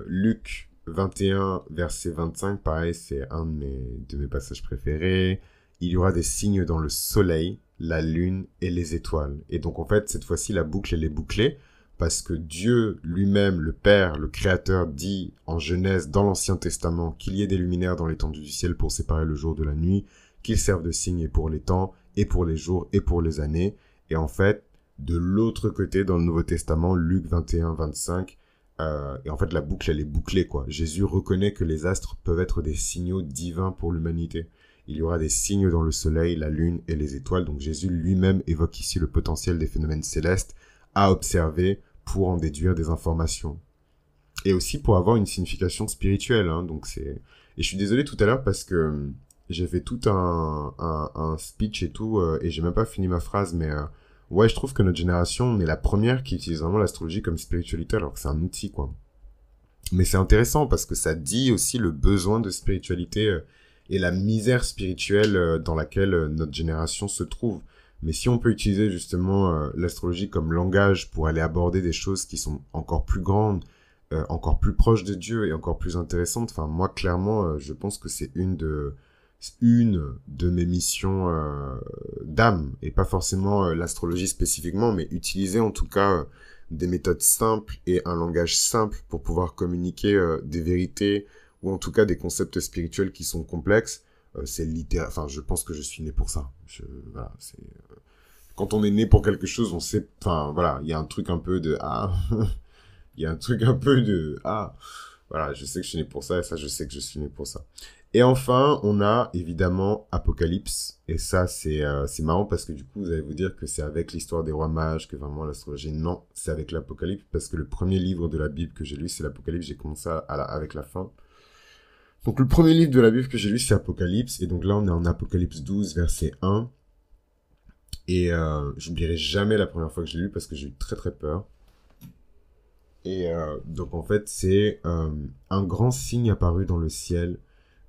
Luc 21, verset 25. Pareil, c'est un de mes passages préférés. Il y aura des signes dans le soleil, la lune et les étoiles. Et donc, en fait, cette fois-ci, la boucle, elle est bouclée parce que Dieu lui-même, le Père, le Créateur, dit en Genèse, dans l'Ancien Testament, qu'il y ait des luminaires dans l'étendue du ciel pour séparer le jour de la nuit, qu'ils servent de signe et pour les temps, et pour les jours, et pour les années. Et en fait, de l'autre côté, dans le Nouveau Testament, Luc 21, 25, et en fait, la boucle, elle est bouclée, quoi. Jésus reconnaît que les astres peuvent être des signaux divins pour l'humanité. Il y aura des signes dans le soleil, la lune et les étoiles. Donc Jésus lui-même évoque ici le potentiel des phénomènes célestes à observer pour en déduire des informations. Et aussi pour avoir une signification spirituelle, hein. Donc c'est... Et je suis désolé tout à l'heure parce que j'ai fait tout un speech et tout, et j'ai même pas fini ma phrase, mais... ouais, je trouve que notre génération, on est la première qui utilise vraiment l'astrologie comme spiritualité, alors que c'est un outil, quoi. Mais c'est intéressant parce que ça dit aussi le besoin de spiritualité et la misère spirituelle dans laquelle notre génération se trouve. Mais si on peut utiliser justement l'astrologie comme langage pour aller aborder des choses qui sont encore plus grandes, encore plus proches de Dieu et encore plus intéressantes, enfin moi clairement, je pense que c'est une de mes missions d'âme, et pas forcément l'astrologie spécifiquement, mais utiliser en tout cas des méthodes simples et un langage simple pour pouvoir communiquer des vérités, ou en tout cas des concepts spirituels qui sont complexes. C'est littéral, enfin je pense que je suis né pour ça. Voilà, c'est quand on est né pour quelque chose, on sait, enfin voilà, il y a un truc un peu de il y a un truc un peu de voilà, je sais que je suis né pour ça, et ça je sais que je suis né pour ça. Et enfin, on a évidemment Apocalypse. Et ça, c'est marrant parce que du coup, vous allez vous dire que c'est avec l'histoire des rois mages que vraiment l'astrologie. Non, c'est avec l'Apocalypse parce que le premier livre de la Bible que j'ai lu, c'est l'Apocalypse. J'ai commencé avec la fin. Donc le premier livre de la Bible que j'ai lu, c'est Apocalypse. Et donc là, on est en Apocalypse 12, verset 1. Et j'oublierai jamais la première fois que je l'ai lu parce que j'ai eu très très peur. Et donc en fait, c'est un grand signe apparu dans le ciel.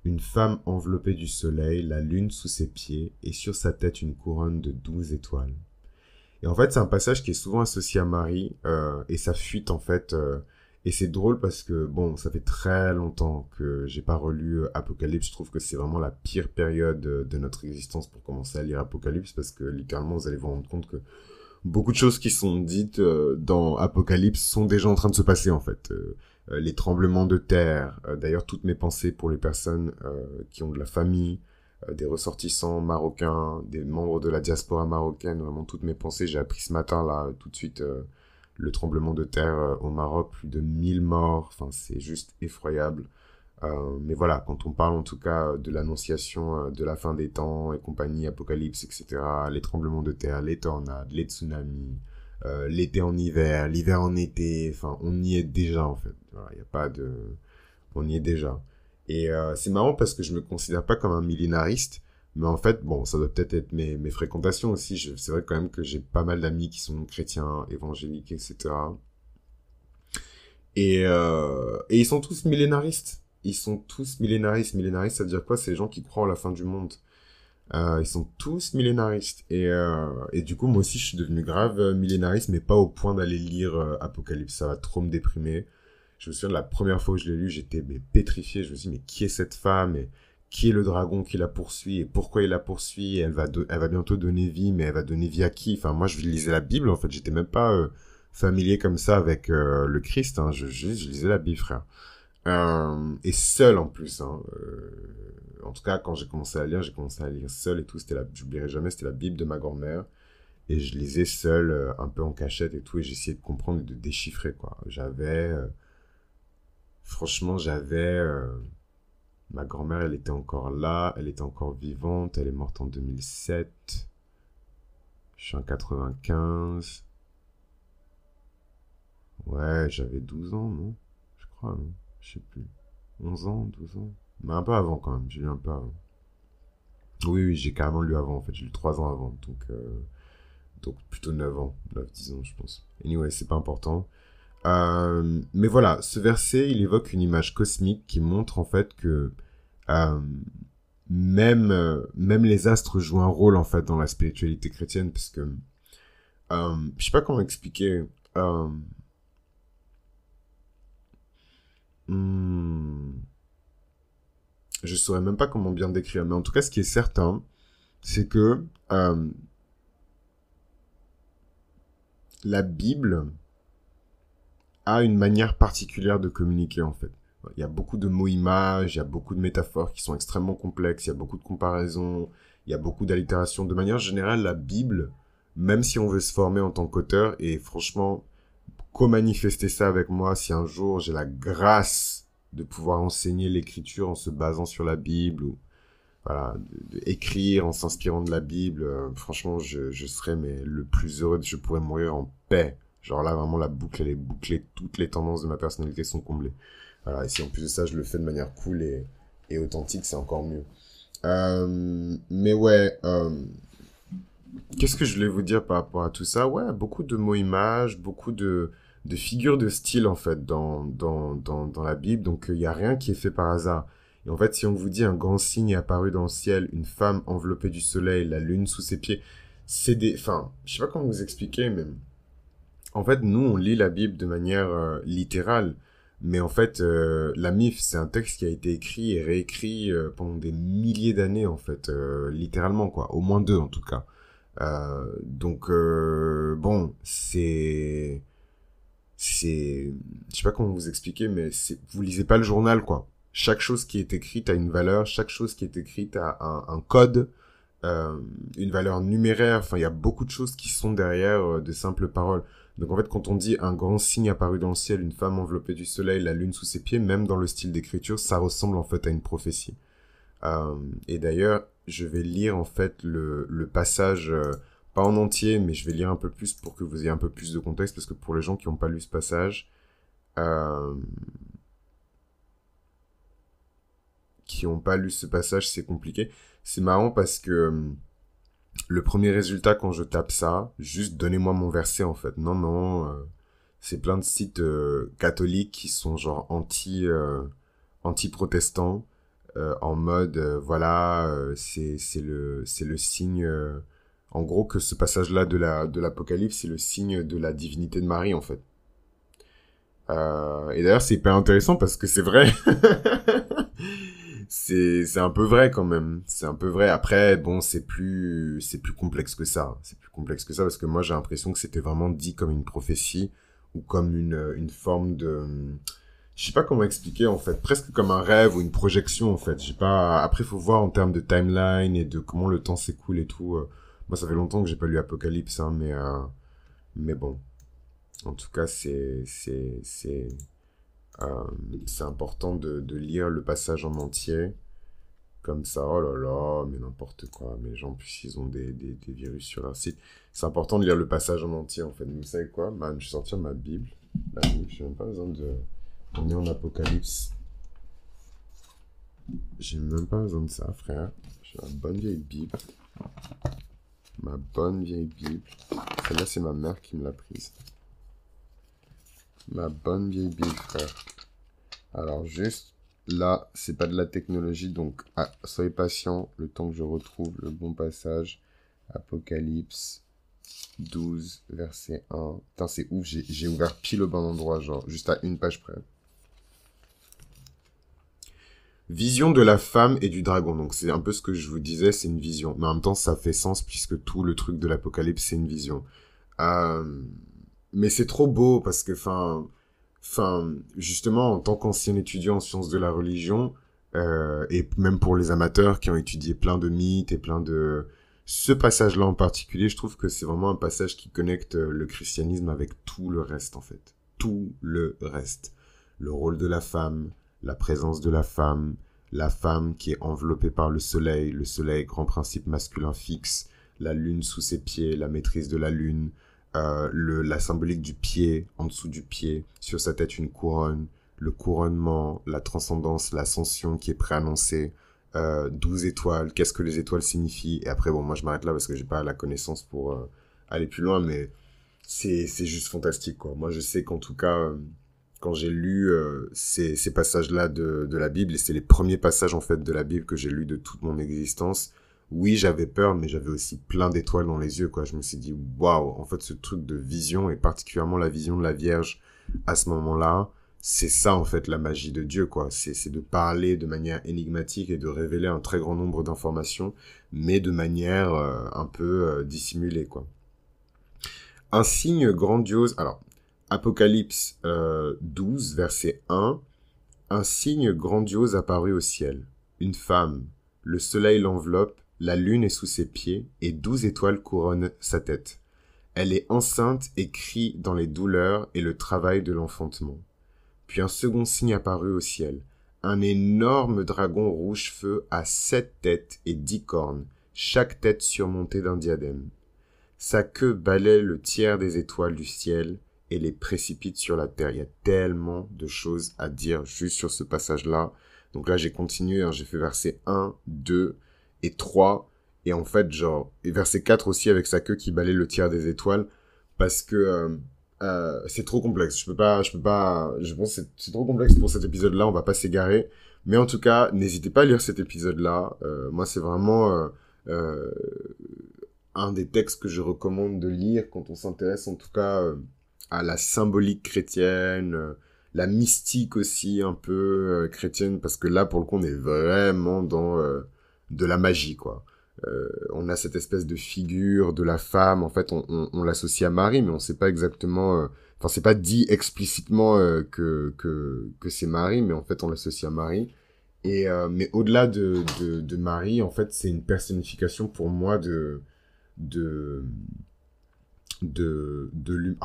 Une femme enveloppée du soleil, la lune sous ses pieds, et sur sa tête une couronne de 12 étoiles. Et en fait, c'est un passage qui est souvent associé à Marie, et sa fuite, en fait. Et c'est drôle parce que, bon, ça fait très longtemps que j'ai pas relu Apocalypse. Je trouve que c'est vraiment la pire période de notre existence pour commencer à lire Apocalypse, parce que littéralement, vous allez vous rendre compte que beaucoup de choses qui sont dites dans Apocalypse sont déjà en train de se passer, en fait. Les tremblements de terre. D'ailleurs, toutes mes pensées pour les personnes qui ont de la famille, des ressortissants marocains, des membres de la diaspora marocaine. Vraiment, toutes mes pensées. J'ai appris ce matin, là, tout de suite, le tremblement de terre au Maroc. Plus de 1000 morts. Enfin, c'est juste effroyable. Mais voilà, quand on parle en tout cas de l'annonciation de la fin des temps et compagnie, Apocalypse, etc., les tremblements de terre, les tornades, les tsunamis, l'été en hiver, l'hiver en été, enfin, on y est déjà, en fait. Voilà, y a pas de... On y est déjà. Et c'est marrant parce que je me considère pas comme un millénariste, mais en fait, bon, ça doit peut-être être mes fréquentations aussi. C'est vrai quand même que j'ai pas mal d'amis qui sont chrétiens, évangéliques, etc. Et ils sont tous millénaristes. ils sont tous millénaristes. Millénaristes, ça veut dire quoi? C'est les gens qui croient en la fin du monde. Ils sont tous millénaristes. Et du coup, moi aussi, je suis devenu grave millénariste, mais pas au point d'aller lire Apocalypse. Ça va trop me déprimer. Je me souviens de la première fois où je l'ai lu, j'étais pétrifié. Je me suis dit, mais qui est cette femme? Et qui est le dragon qui la poursuit? Et pourquoi il la poursuit? Et elle va bientôt donner vie, mais elle va donner vie à qui? Enfin, moi, je lisais la Bible, en fait. J'étais même pas familier comme ça avec le Christ. Hein. Je lisais la Bible, frère. Et seul en plus. Hein. En tout cas, quand j'ai commencé à lire seul et tout. J'oublierai jamais, c'était la Bible de ma grand-mère. Et je lisais seul, un peu en cachette et tout. Et j'essayais de comprendre et de déchiffrer, quoi. Franchement, ma grand-mère, elle était encore là. Elle était encore vivante. Elle est morte en 2007. Je suis en 95. Ouais, j'avais 12 ans, non? Je crois, non? Je sais plus. 11 ans, 12 ans. Mais un peu avant quand même, j'ai lu un peu avant. Oui, oui, j'ai carrément lu avant en fait, j'ai lu 3 ans avant, donc plutôt 9 ans, 9 10 ans je pense. Anyway, c'est pas important. Mais voilà, ce verset, il évoque une image cosmique qui montre en fait que euh, même les astres jouent un rôle en fait dans la spiritualité chrétienne, parce que je sais pas comment expliquer. Euh, hmm, je saurais même pas comment bien décrire, mais en tout cas, ce qui est certain, c'est que la Bible a une manière particulière de communiquer, en fait. Il y a beaucoup de mots-images, il y a beaucoup de métaphores qui sont extrêmement complexes, il y a beaucoup de comparaisons, il y a beaucoup d'allitérations. De manière générale, la Bible, même si on veut se former en tant qu'auteur, et franchement, co-manifester ça avec moi si un jour j'ai la grâce de pouvoir enseigner l'écriture en se basant sur la Bible, ou voilà, écrire en s'inspirant de la Bible, franchement, je serais le plus heureux, je pourrais mourir en paix. Genre là, vraiment, la boucle, elle est bouclée, toutes les tendances de ma personnalité sont comblées. Voilà, et si en plus de ça, je le fais de manière cool et authentique, c'est encore mieux. Mais ouais, qu'est-ce que je voulais vous dire par rapport à tout ça? Ouais, beaucoup de mots-images, beaucoup de figures de style, en fait, dans la Bible. Donc, il n'y a rien qui est fait par hasard. Et en fait, si on vous dit un grand signe est apparu dans le ciel, une femme enveloppée du soleil, la lune sous ses pieds, enfin, je sais pas comment vous expliquer, mais en fait, nous, on lit la Bible de manière littérale. Mais en fait, la MIF, c'est un texte qui a été écrit et réécrit pendant des milliers d'années, en fait, littéralement, quoi. Au moins deux, en tout cas. Bon, je sais pas comment vous expliquer, mais vous lisez pas le journal, quoi. Chaque chose qui est écrite a une valeur, chaque chose qui est écrite a un code, une valeur numéraire. Enfin, il y a beaucoup de choses qui sont derrière de simples paroles. Donc en fait, quand on dit un grand signe apparu dans le ciel, une femme enveloppée du soleil, la lune sous ses pieds, même dans le style d'écriture, ça ressemble en fait à une prophétie. Et d'ailleurs, je vais lire en fait le passage, pas en entier, mais je vais lire un peu plus pour que vous ayez un peu plus de contexte, parce que pour les gens qui n'ont pas lu ce passage, euh, c'est compliqué. C'est marrant parce que le premier résultat quand je tape ça, juste donnez-moi mon verset en fait. Non, non, c'est plein de sites catholiques qui sont genre anti-protestants, en mode voilà, c'est le signe, en gros que ce passage-là de l'Apocalypse, c'est le signe de la divinité de Marie en fait. Et d'ailleurs c'est hyper intéressant parce que c'est vrai. C'est un peu vrai quand même. C'est un peu vrai. Après, bon, c'est plus complexe que ça. C'est plus complexe que ça parce que moi, j'ai l'impression que c'était vraiment dit comme une prophétie ou comme une forme de, je sais pas comment expliquer, en fait. Presque comme un rêve ou une projection, en fait. J'ai pas, après, faut voir en termes de timeline et de comment le temps s'écoule et tout. Moi, ça fait longtemps que j'ai pas lu Apocalypse, hein, mais bon. En tout cas, euh, c'est important de lire le passage en entier. Comme ça, oh là là, mais n'importe quoi. Mais les gens, en plus, ils ont des virus sur leur site. C'est important de lire le passage en entier, en fait. Mais vous savez quoi, man, je vais sortir ma Bible. La Bible, j'ai même pas besoin de... On est en Apocalypse. J'ai même pas besoin de ça, frère. J'ai ma bonne vieille Bible. Ma bonne vieille Bible. Celle-là, c'est ma mère qui me l'a prise. Ma bonne vieille Bible, frère. Alors, juste Là, c'est pas de la technologie, donc soyez patient le temps que je retrouve le bon passage. Apocalypse 12, verset 1. Putain, c'est ouf, j'ai ouvert pile au bon endroit, genre, juste à une page près. Vision de la femme et du dragon. Donc, c'est un peu ce que je vous disais, c'est une vision. Mais en même temps, ça fait sens puisque tout le truc de l'Apocalypse, c'est une vision. Euh, mais c'est trop beau parce que, justement, en tant qu'ancien étudiant en sciences de la religion, et même pour les amateurs qui ont étudié plein de mythes et plein de... Ce passage-là en particulier, je trouve que c'est vraiment un passage qui connecte le christianisme avec tout le reste, en fait. Tout le reste. Le rôle de la présence de la femme qui est enveloppée par le soleil, grand principe masculin fixe, la lune sous ses pieds, la maîtrise de la lune, la symbolique du pied, en dessous du pied, sur sa tête une couronne, le couronnement, la transcendance, l'ascension qui est préannoncée, 12 étoiles, qu'est-ce que les étoiles signifient, et après, bon, moi je m'arrête là parce que j'ai pas la connaissance pour aller plus loin, mais c'est juste fantastique, quoi. Moi je sais qu'en tout cas, quand j'ai lu ces passages-là de la Bible, et c'est les premiers passages en fait de la Bible que j'ai lus de toute mon existence, oui, j'avais peur, mais j'avais aussi plein d'étoiles dans les yeux, quoi. Je me suis dit, waouh, en fait, ce truc de vision, et particulièrement la vision de la Vierge à ce moment-là, c'est ça, en fait, la magie de Dieu, quoi. C'est de parler de manière énigmatique et de révéler un très grand nombre d'informations, mais de manière un peu dissimulée, quoi. Un signe grandiose, alors, Apocalypse 12, verset 1, un signe grandiose apparut au ciel. Une femme, le soleil l'enveloppe, la lune est sous ses pieds, et 12 étoiles couronnent sa tête. Elle est enceinte et crie dans les douleurs et le travail de l'enfantement. Puis un second signe apparut au ciel. Un énorme dragon rouge-feu à 7 têtes et 10 cornes, chaque tête surmontée d'un diadème. Sa queue balaie le tiers des étoiles du ciel et les précipite sur la terre. Il y a tellement de choses à dire juste sur ce passage-là. Donc là, j'ai continué, j'ai fait verset 1, 2 et 3. Et en fait, et verset 4 aussi avec sa queue qui balaie le tiers des étoiles. Parce que c'est trop complexe. Je pense que c'est trop complexe pour cet épisode-là. On va pas s'égarer. Mais en tout cas, n'hésitez pas à lire cet épisode-là. Moi, c'est vraiment un des textes que je recommande de lire quand on s'intéresse en tout cas à la symbolique chrétienne, la mystique aussi un peu chrétienne, parce que là, pour le coup, on est vraiment dans de la magie, quoi. On a cette espèce de figure de la femme, en fait, on l'associe à Marie, mais on sait pas exactement... Enfin, c'est pas dit explicitement que c'est Marie, mais en fait, on l'associe à Marie. Et mais au-delà de Marie, en fait, c'est une personnification pour moi de l'humain.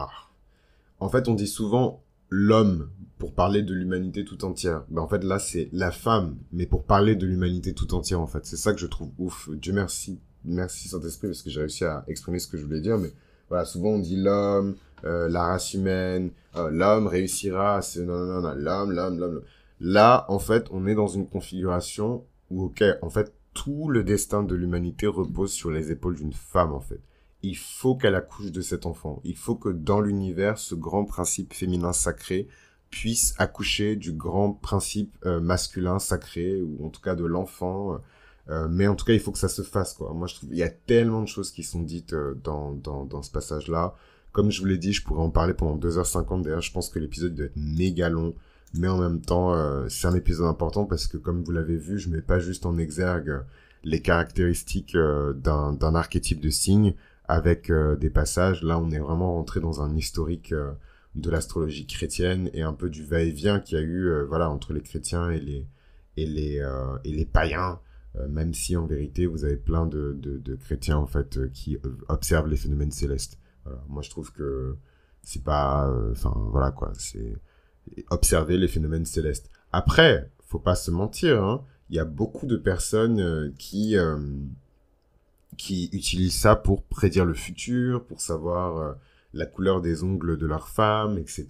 En fait, on dit souvent l'homme pour parler de l'humanité tout entière. Ben, en fait, là, c'est la femme, mais pour parler de l'humanité tout entière, en fait. C'est ça que je trouve ouf. Dieu merci. Merci Saint-Esprit, parce que j'ai réussi à exprimer ce que je voulais dire, mais voilà, souvent on dit l'homme, la race humaine, l'homme réussira, non, l'homme. Là, en fait, on est dans une configuration où, ok, en fait, tout le destin de l'humanité repose sur les épaules d'une femme, en fait. Il faut qu'elle accouche de cet enfant. Il faut que dans l'univers, ce grand principe féminin sacré puisse accoucher du grand principe masculin sacré, ou en tout cas de l'enfant. Mais en tout cas, il faut que ça se fasse, quoi. Moi, je trouve il y a tellement de choses qui sont dites dans ce passage-là. Comme je vous l'ai dit, je pourrais en parler pendant 2h50. D'ailleurs, je pense que l'épisode doit être méga long. Mais en même temps, c'est un épisode important parce que, comme vous l'avez vu, je mets pas juste en exergue les caractéristiques d'un archétype de signe avec des passages. Là, on est vraiment rentré dans un historique de l'astrologie chrétienne et un peu du va-et-vient qu'il y a eu voilà, entre les chrétiens et les païens. Même si en vérité vous avez plein de chrétiens en fait qui observent les phénomènes célestes. Voilà. Moi je trouve que c'est pas, enfin voilà quoi, c'est observer les phénomènes célestes. Après, faut pas se mentir, hein, il y a beaucoup de personnes qui utilisent ça pour prédire le futur, pour savoir la couleur des ongles de leur femme, etc.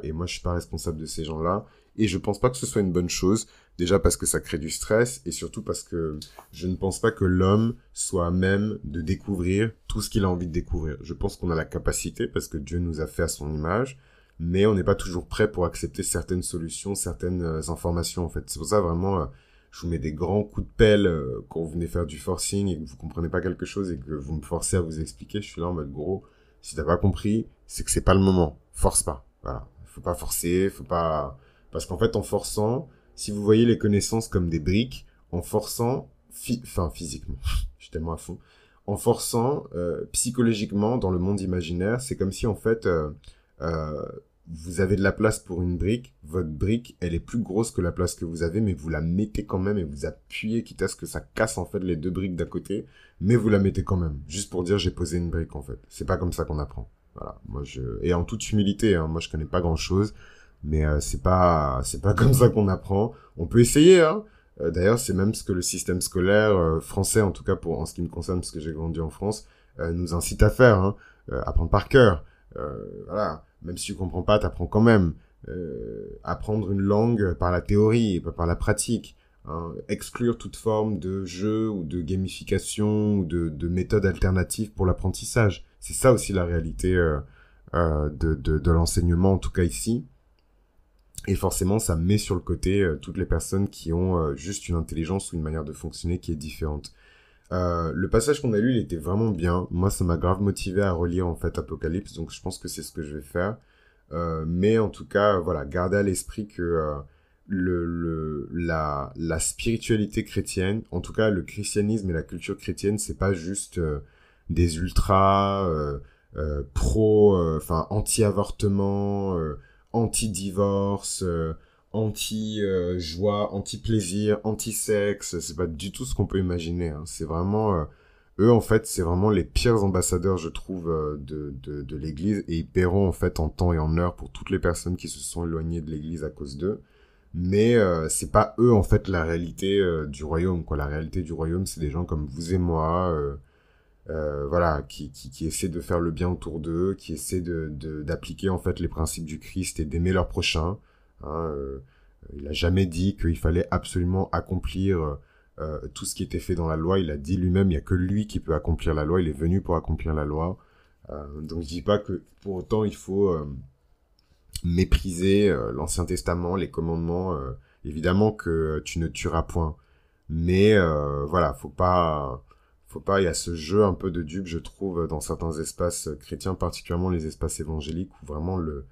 Et moi je suis pas responsable de ces gens-là. Et je pense pas que ce soit une bonne chose. Déjà parce que ça crée du stress et surtout parce que je ne pense pas que l'homme soit à même de découvrir tout ce qu'il a envie de découvrir. Je pense qu'on a la capacité parce que Dieu nous a fait à son image, mais on n'est pas toujours prêt pour accepter certaines solutions, certaines informations, en fait. C'est pour ça, vraiment, je vous mets des grands coups de pelle quand vous venez faire du forcing et que vous comprenez pas quelque chose et que vous me forcez à vous expliquer. Je suis là en mode, gros, si t'as pas compris, c'est que c'est pas le moment. Force pas. Voilà. Faut pas forcer, faut pas... Parce qu'en fait, en forçant, si vous voyez les connaissances comme des briques, en forçant, physiquement, je suis tellement à fond, en forçant, psychologiquement, dans le monde imaginaire, c'est comme si, en fait, euh, vous avez de la place pour une brique, votre brique, elle est plus grosse que la place que vous avez, mais vous la mettez quand même et vous appuyez, quitte à ce que ça casse, en fait, les deux briques d'à côté, mais vous la mettez quand même, juste pour dire j'ai posé une brique, en fait. C'est pas comme ça qu'on apprend. Voilà. Et en toute humilité, hein, moi je connais pas grand chose, mais c'est pas comme ça qu'on apprend. On peut essayer, hein. D'ailleurs, c'est même ce que le système scolaire français, en tout cas en ce qui me concerne, parce que j'ai grandi en France, nous incite à faire, hein. Apprendre par cœur. Voilà. Même si tu comprends pas, t'apprends quand même. Apprendre une langue par la théorie et pas par la pratique. Hein. Exclure toute forme de jeu ou de gamification ou de méthode alternative pour l'apprentissage. C'est ça aussi la réalité de l'enseignement, en tout cas ici. Et forcément, ça met sur le côté toutes les personnes qui ont juste une intelligence ou une manière de fonctionner qui est différente. Le passage qu'on a lu, il était vraiment bien. Moi, ça m'a grave motivé à relire en fait Apocalypse, donc je pense que c'est ce que je vais faire. Mais en tout cas, voilà, gardez à l'esprit que la spiritualité chrétienne, en tout cas le christianisme et la culture chrétienne, c'est pas juste des ultras anti-avortement, anti-divorce, anti-joie, anti-plaisir, anti-sexe. C'est pas du tout ce qu'on peut imaginer. Hein. C'est vraiment eux en fait, c'est vraiment les pires ambassadeurs, je trouve, de l'Église, et ils paieront en fait en temps et en heure pour toutes les personnes qui se sont éloignées de l'Église à cause d'eux. Mais c'est pas eux en fait la réalité du royaume, quoi. La réalité du royaume, c'est des gens comme vous et moi, voilà, qui essaient de faire le bien autour d'eux, qui essaient d'appliquer en fait les principes du Christ et d'aimer leur prochain. Hein, il a jamais dit qu'il fallait absolument accomplir tout ce qui était fait dans la loi. Il a dit lui-même, il y a que lui qui peut accomplir la loi. Il est venu pour accomplir la loi. Donc je dis pas que pour autant il faut mépriser l'Ancien Testament, les commandements. Évidemment que tu ne tueras point, mais voilà, faut pas, il y a ce jeu un peu de dupe, je trouve, dans certains espaces chrétiens, particulièrement les espaces évangéliques, où vraiment le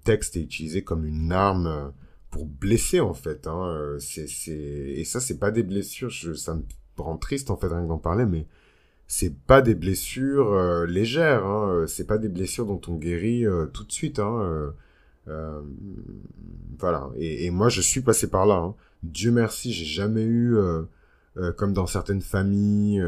texte est utilisé comme une arme pour blesser, en fait. Hein. Et ça, c'est pas des blessures, ça me rend triste, en fait, rien que d'en parler, mais c'est pas des blessures légères, hein. C'est pas des blessures dont on guérit tout de suite, hein. Voilà. Et moi, je suis passé par là, hein. Dieu merci, j'ai jamais eu... comme dans certaines familles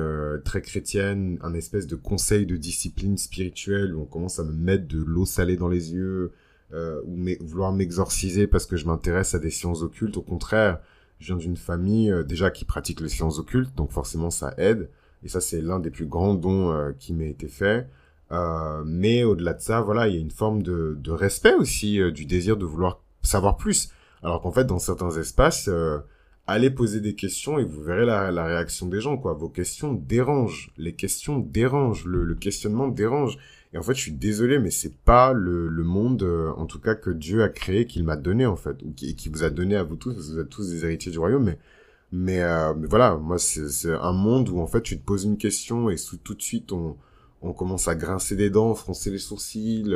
très chrétiennes, un espèce de conseil de discipline spirituelle où on commence à me mettre de l'eau salée dans les yeux, ou vouloir m'exorciser parce que je m'intéresse à des sciences occultes. Au contraire, je viens d'une famille déjà qui pratique les sciences occultes, donc forcément ça aide. Et ça, c'est l'un des plus grands dons qui m'a été fait. Mais au-delà de ça, voilà, il y a une forme de respect aussi, du désir de vouloir savoir plus. Alors qu'en fait, dans certains espaces... allez poser des questions et vous verrez la réaction des gens, quoi. Vos questions dérangent. Les questions dérangent. Le questionnement dérange. Et en fait, je suis désolé, mais c'est pas le monde, en tout cas, que Dieu a créé, qu'il m'a donné, en fait. Ou qui vous a donné à vous tous, parce que vous êtes tous des héritiers du royaume, mais voilà, moi, c'est un monde où, en fait, tu te poses une question et tout de suite, on commence à grincer des dents, froncer les sourcils.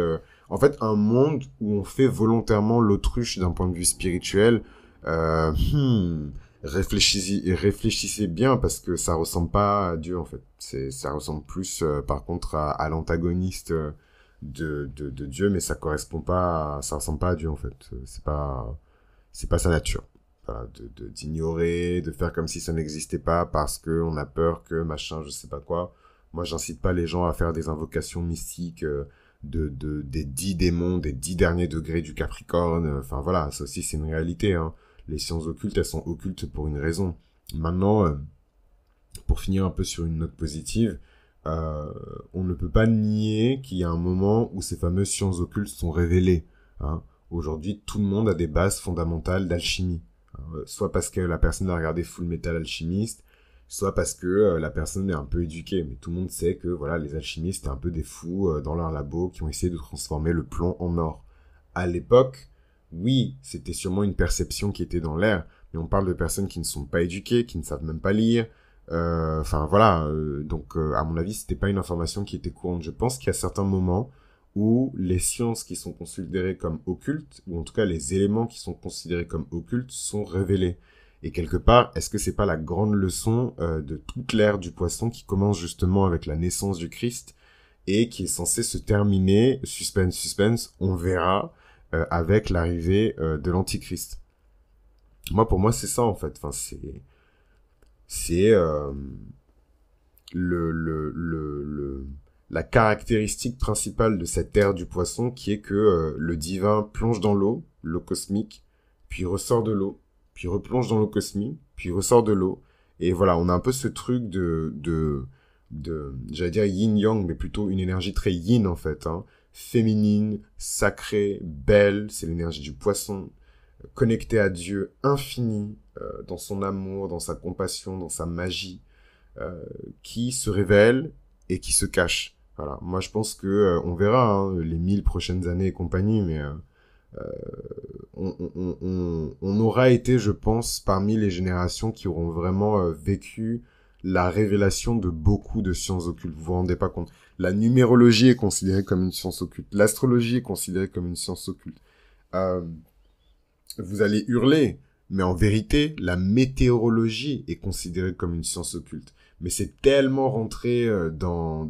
En fait, un monde où on fait volontairement l'autruche d'un point de vue spirituel. Euh, hmm, réfléchissez bien parce que ça ressemble pas à Dieu en fait. Ça ressemble plus par contre à l'antagoniste de Dieu, mais ça correspond pas, ça ressemble pas à Dieu en fait. C'est pas sa nature. Voilà, d'ignorer, de faire comme si ça n'existait pas parce que on a peur que machin, je sais pas quoi. Moi, j'incite pas les gens à faire des invocations mystiques des 10 démons, des 10 derniers degrés du Capricorne. Enfin voilà, ça aussi c'est une réalité, hein. Les sciences occultes, elles sont occultes pour une raison. Maintenant, pour finir un peu sur une note positive, on ne peut pas nier qu'il y a un moment où ces fameuses sciences occultes sont révélées. Hein. Aujourd'hui, tout le monde a des bases fondamentales d'alchimie. Hein. Soit parce que la personne a regardé Full Metal Alchemist, soit parce que la personne est un peu éduquée. Mais tout le monde sait que voilà, les alchimistes étaient un peu des fous dans leur labo qui ont essayé de transformer le plomb en or. à l'époque, oui, c'était sûrement une perception qui était dans l'air, mais on parle de personnes qui ne sont pas éduquées, qui ne savent même pas lire. Enfin voilà, donc à mon avis, c'était pas une information qui était courante. Je pense qu'il y a certains moments où les sciences qui sont considérées comme occultes, ou en tout cas les éléments qui sont considérés comme occultes, sont révélés. Et quelque part, est-ce que c'est pas la grande leçon de toute l'ère du poisson qui commence justement avec la naissance du Christ et qui est censée se terminer, suspense, on verra, avec l'arrivée de l'Antichrist. Pour moi, c'est ça en fait. Enfin, c'est la caractéristique principale de cette ère du poisson qui est que le divin plonge dans l'eau cosmique, puis ressort de l'eau, puis replonge dans l'eau cosmique, puis ressort de l'eau. Et voilà, on a un peu ce truc j'allais dire yin-yang, mais plutôt une énergie très yin en fait, hein. Féminine, sacrée, belle, c'est l'énergie du poisson, connectée à Dieu, infini, dans son amour, dans sa compassion, dans sa magie, qui se révèle et qui se cache. Voilà. Moi, je pense que on verra hein, les 1000 prochaines années et compagnie, mais on aura été, je pense, parmi les générations qui auront vraiment vécu la révélation de beaucoup de sciences occultes. Vous vous rendez pas compte. La numérologie est considérée comme une science occulte. L'astrologie est considérée comme une science occulte. Vous allez hurler, mais en vérité, la météorologie est considérée comme une science occulte. Mais c'est tellement rentré dans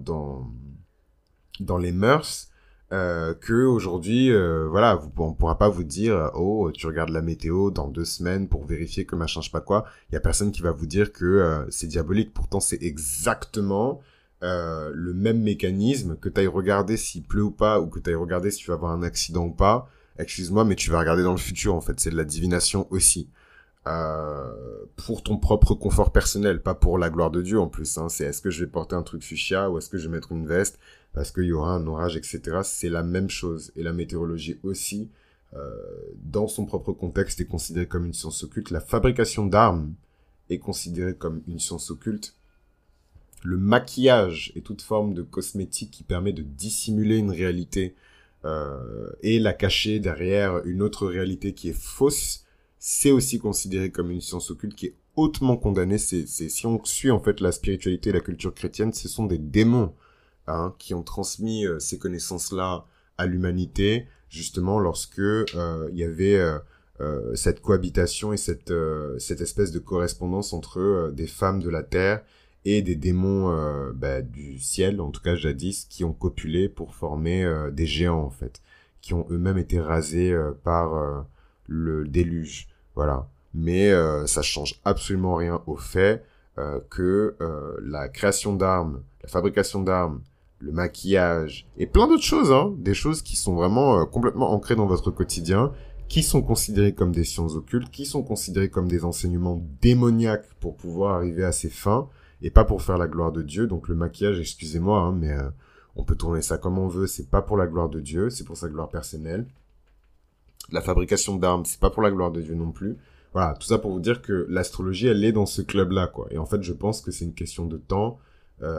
les mœurs que aujourd'hui, voilà, on pourra pas vous dire, oh, tu regardes la météo dans 2 semaines pour vérifier que machin, je sais pas quoi. Il y a personne qui va vous dire que c'est diabolique. Pourtant, c'est exactement le même mécanisme que t'ailles regarder s'il pleut ou pas, ou que t'ailles regarder si tu vas avoir un accident ou pas. Excuse-moi, mais tu vas regarder dans le futur, en fait. C'est de la divination aussi. Pour ton propre confort personnel, pas pour la gloire de Dieu en plus. Hein. C'est est-ce que je vais porter un truc fuchsia ou est-ce que je vais mettre une veste parce qu'il y aura un orage, etc. C'est la même chose. Et la météorologie aussi, dans son propre contexte, est considérée comme une science occulte. La fabrication d'armes est considérée comme une science occulte. Le maquillage et toute forme de cosmétique qui permet de dissimuler une réalité et la cacher derrière une autre réalité qui est fausse, c'est aussi considéré comme une science occulte qui est hautement condamnée. Si on suit en fait la spiritualité et la culture chrétienne, ce sont des démons hein, qui ont transmis ces connaissances-là à l'humanité, justement lorsque il y avait cette cohabitation et cette espèce de correspondance entre des femmes de la terre et des démons du ciel, en tout cas jadis, qui ont copulé pour former des géants en fait, qui ont eux-mêmes été rasés par le déluge, voilà. Mais ça change absolument rien au fait que la création d'armes, la fabrication d'armes, le maquillage et plein d'autres choses, hein, des choses qui sont vraiment complètement ancrées dans votre quotidien, qui sont considérées comme des sciences occultes, qui sont considérées comme des enseignements démoniaques pour pouvoir arriver à ses fins et pas pour faire la gloire de Dieu. Donc le maquillage, excusez-moi, hein, mais on peut tourner ça comme on veut, c'est pas pour la gloire de Dieu, c'est pour sa gloire personnelle. La fabrication d'armes, c'est pas pour la gloire de Dieu non plus. Voilà, tout ça pour vous dire que l'astrologie, elle est dans ce club-là, quoi. Et en fait, je pense que c'est une question de temps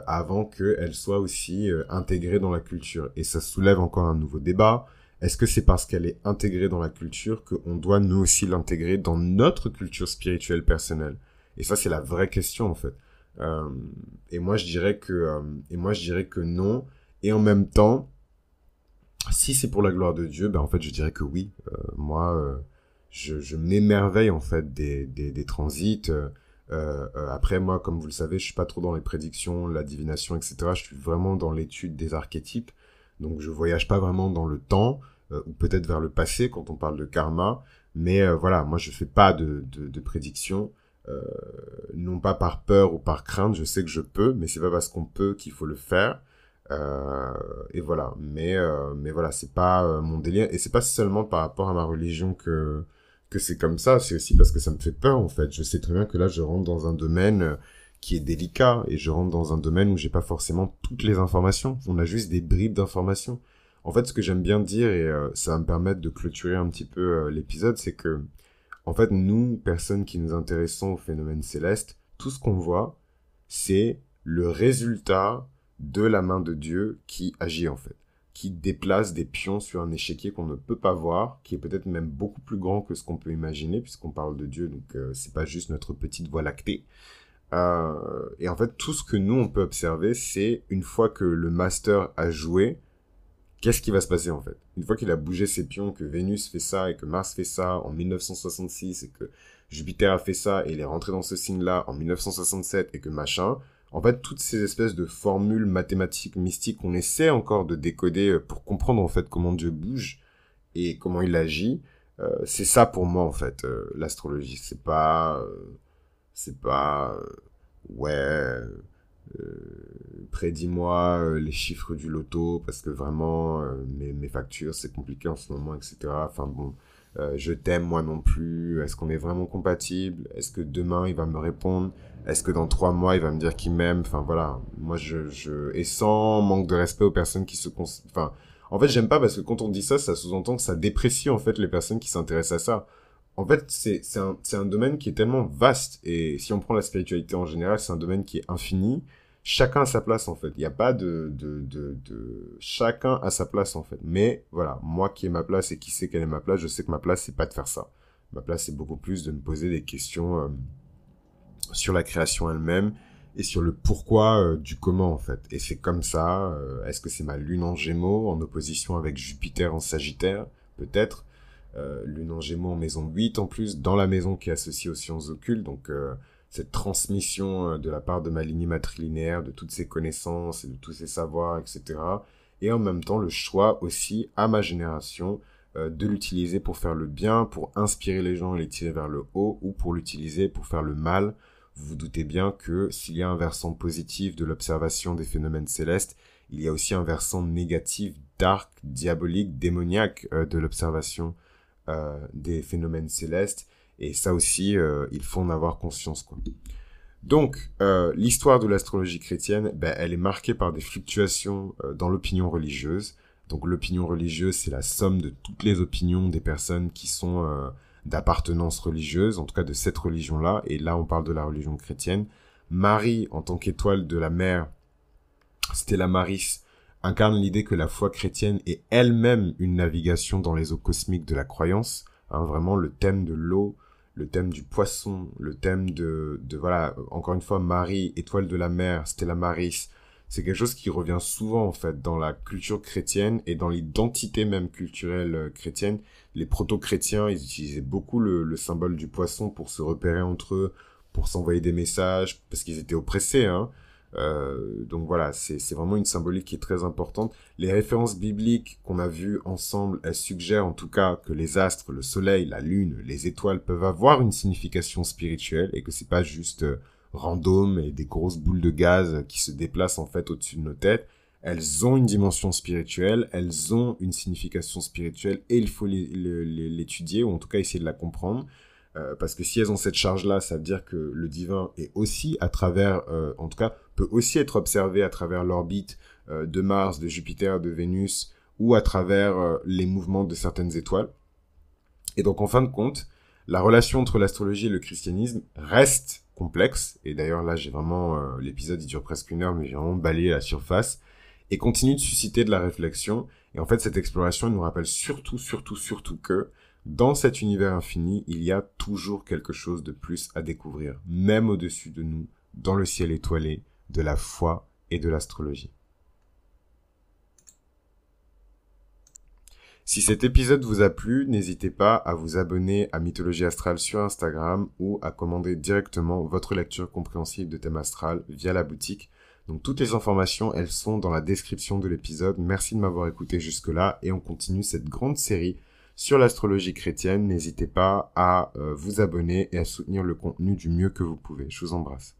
avant qu'elle soit aussi intégrée dans la culture. Et ça soulève encore un nouveau débat. Est-ce que c'est parce qu'elle est intégrée dans la culture qu'on doit nous aussi l'intégrer dans notre culture spirituelle personnelle? Et ça, c'est la vraie question, en fait. Et moi, je dirais que non. Et en même temps, si c'est pour la gloire de Dieu, ben en fait, je dirais que oui. Je m'émerveille en fait des transits. Après, moi, comme vous le savez, je suis pas trop dans les prédictions, la divination, etc. Je suis vraiment dans l'étude des archétypes. Donc, je voyage pas vraiment dans le temps, ou peut-être vers le passé quand on parle de karma. Mais voilà, moi, je fais pas de prédictions. Non pas par peur ou par crainte, je sais que je peux, mais c'est pas parce qu'on peut qu'il faut le faire. Et voilà, mais voilà, c'est pas mon délire, et c'est pas seulement par rapport à ma religion que c'est comme ça, c'est aussi parce que ça me fait peur en fait. Je sais très bien que là je rentre dans un domaine qui est délicat, et je rentre dans un domaine où j'ai pas forcément toutes les informations, on a juste des bribes d'informations. En fait, ce que j'aime bien dire, et ça va me permettre de clôturer un petit peu l'épisode, c'est que en fait, nous, personnes qui nous intéressons aux phénomènes célestes, tout ce qu'on voit, c'est le résultat de la main de Dieu qui agit en fait, qui déplace des pions sur un échiquier qu'on ne peut pas voir, qui est peut-être même beaucoup plus grand que ce qu'on peut imaginer, puisqu'on parle de Dieu, donc c'est pas juste notre petite voie lactée. Et en fait, tout ce que nous, on peut observer, c'est une fois que le master a joué, qu'est-ce qui va se passer en fait? Une fois qu'il a bougé ses pions, que Vénus fait ça et que Mars fait ça en 1966 et que Jupiter a fait ça et il est rentré dans ce signe-là en 1967 et que machin, en fait, toutes ces espèces de formules mathématiques mystiques qu'on essaie encore de décoder pour comprendre en fait comment Dieu bouge et comment il agit, c'est ça pour moi en fait, l'astrologie. C'est pas, ouais, prédis-moi les chiffres du loto parce que vraiment mes factures c'est compliqué en ce moment, etc. Enfin bon, je t'aime moi non plus, est-ce qu'on est vraiment compatible, est-ce que demain il va me répondre, est-ce que dans 3 mois il va me dire qu'il m'aime, enfin voilà, moi et sans manque de respect aux personnes qui enfin en fait j'aime pas parce que quand on dit ça, ça sous-entend que ça déprécie en fait les personnes qui s'intéressent à ça. En fait, c'est un domaine qui est tellement vaste, et si on prend la spiritualité en général, c'est un domaine qui est infini. Chacun a sa place, en fait. Il n'y a pas chacun a sa place, en fait. Mais, voilà, moi qui ai ma place et qui sait quelle est ma place, je sais que ma place, c'est pas de faire ça. Ma place, c'est beaucoup plus de me poser des questions sur la création elle-même et sur le pourquoi du comment, en fait. Et c'est comme ça. Est-ce que c'est ma lune en Gémeaux en opposition avec Jupiter en Sagittaire? Peut-être. Lune en Gémeaux en maison 8 en plus, dans la maison qui est associée aux sciences occultes, donc cette transmission de la part de ma lignée matrilinéaire, de toutes ces connaissances et de tous ces savoirs, etc. Et en même temps, le choix aussi à ma génération de l'utiliser pour faire le bien, pour inspirer les gens et les tirer vers le haut, ou pour l'utiliser pour faire le mal. Vous vous doutez bien que s'il y a un versant positif de l'observation des phénomènes célestes, il y a aussi un versant négatif, dark, diabolique, démoniaque de l'observation des phénomènes célestes, et ça aussi il faut en avoir conscience, quoi. Donc l'histoire de l'astrologie chrétienne, elle est marquée par des fluctuations dans l'opinion religieuse. Donc l'opinion religieuse, c'est la somme de toutes les opinions des personnes qui sont d'appartenance religieuse, en tout cas de cette religion-là, et là on parle de la religion chrétienne. Marie, en tant qu'étoile de la mer, Stella Maris, incarne l'idée que la foi chrétienne est elle-même une navigation dans les eaux cosmiques de la croyance, hein, vraiment le thème de l'eau, le thème du poisson, le thème de voilà, encore une fois, Marie, étoile de la mer, Stella Maris, c'est quelque chose qui revient souvent en fait dans la culture chrétienne et dans l'identité même culturelle chrétienne. Les proto-chrétiens, ils utilisaient beaucoup le symbole du poisson pour se repérer entre eux, pour s'envoyer des messages, parce qu'ils étaient oppressés, hein. Donc voilà, c'est vraiment une symbolique qui est très importante. Les références bibliques qu'on a vues ensemble, elles suggèrent en tout cas que les astres, le soleil, la lune, les étoiles peuvent avoir une signification spirituelle et que c'est pas juste random et des grosses boules de gaz qui se déplacent en fait au-dessus de nos têtes. Elles ont une dimension spirituelle, elles ont une signification spirituelle et il faut l'étudier ou en tout cas essayer de la comprendre. Parce que si elles ont cette charge-là, ça veut dire que le divin est aussi à travers, en tout cas, peut aussi être observé à travers l'orbite de Mars, de Jupiter, de Vénus, ou à travers les mouvements de certaines étoiles. Et donc, en fin de compte, la relation entre l'astrologie et le christianisme reste complexe. Et d'ailleurs, là, j'ai vraiment, l'épisode, il dure presque 1 heure, mais j'ai vraiment balayé la surface. Et continue de susciter de la réflexion. Et en fait, cette exploration, elle nous rappelle surtout que dans cet univers infini, il y a toujours quelque chose de plus à découvrir, même au-dessus de nous, dans le ciel étoilé, de la foi et de l'astrologie. Si cet épisode vous a plu, n'hésitez pas à vous abonner à Mythologie Astrale sur Instagram ou à commander directement votre lecture compréhensible de thème astral via la boutique. Donc toutes les informations, elles sont dans la description de l'épisode. Merci de m'avoir écouté jusque-là et on continue cette grande série sur l'astrologie chrétienne. N'hésitez pas à vous abonner et à soutenir le contenu du mieux que vous pouvez. Je vous embrasse.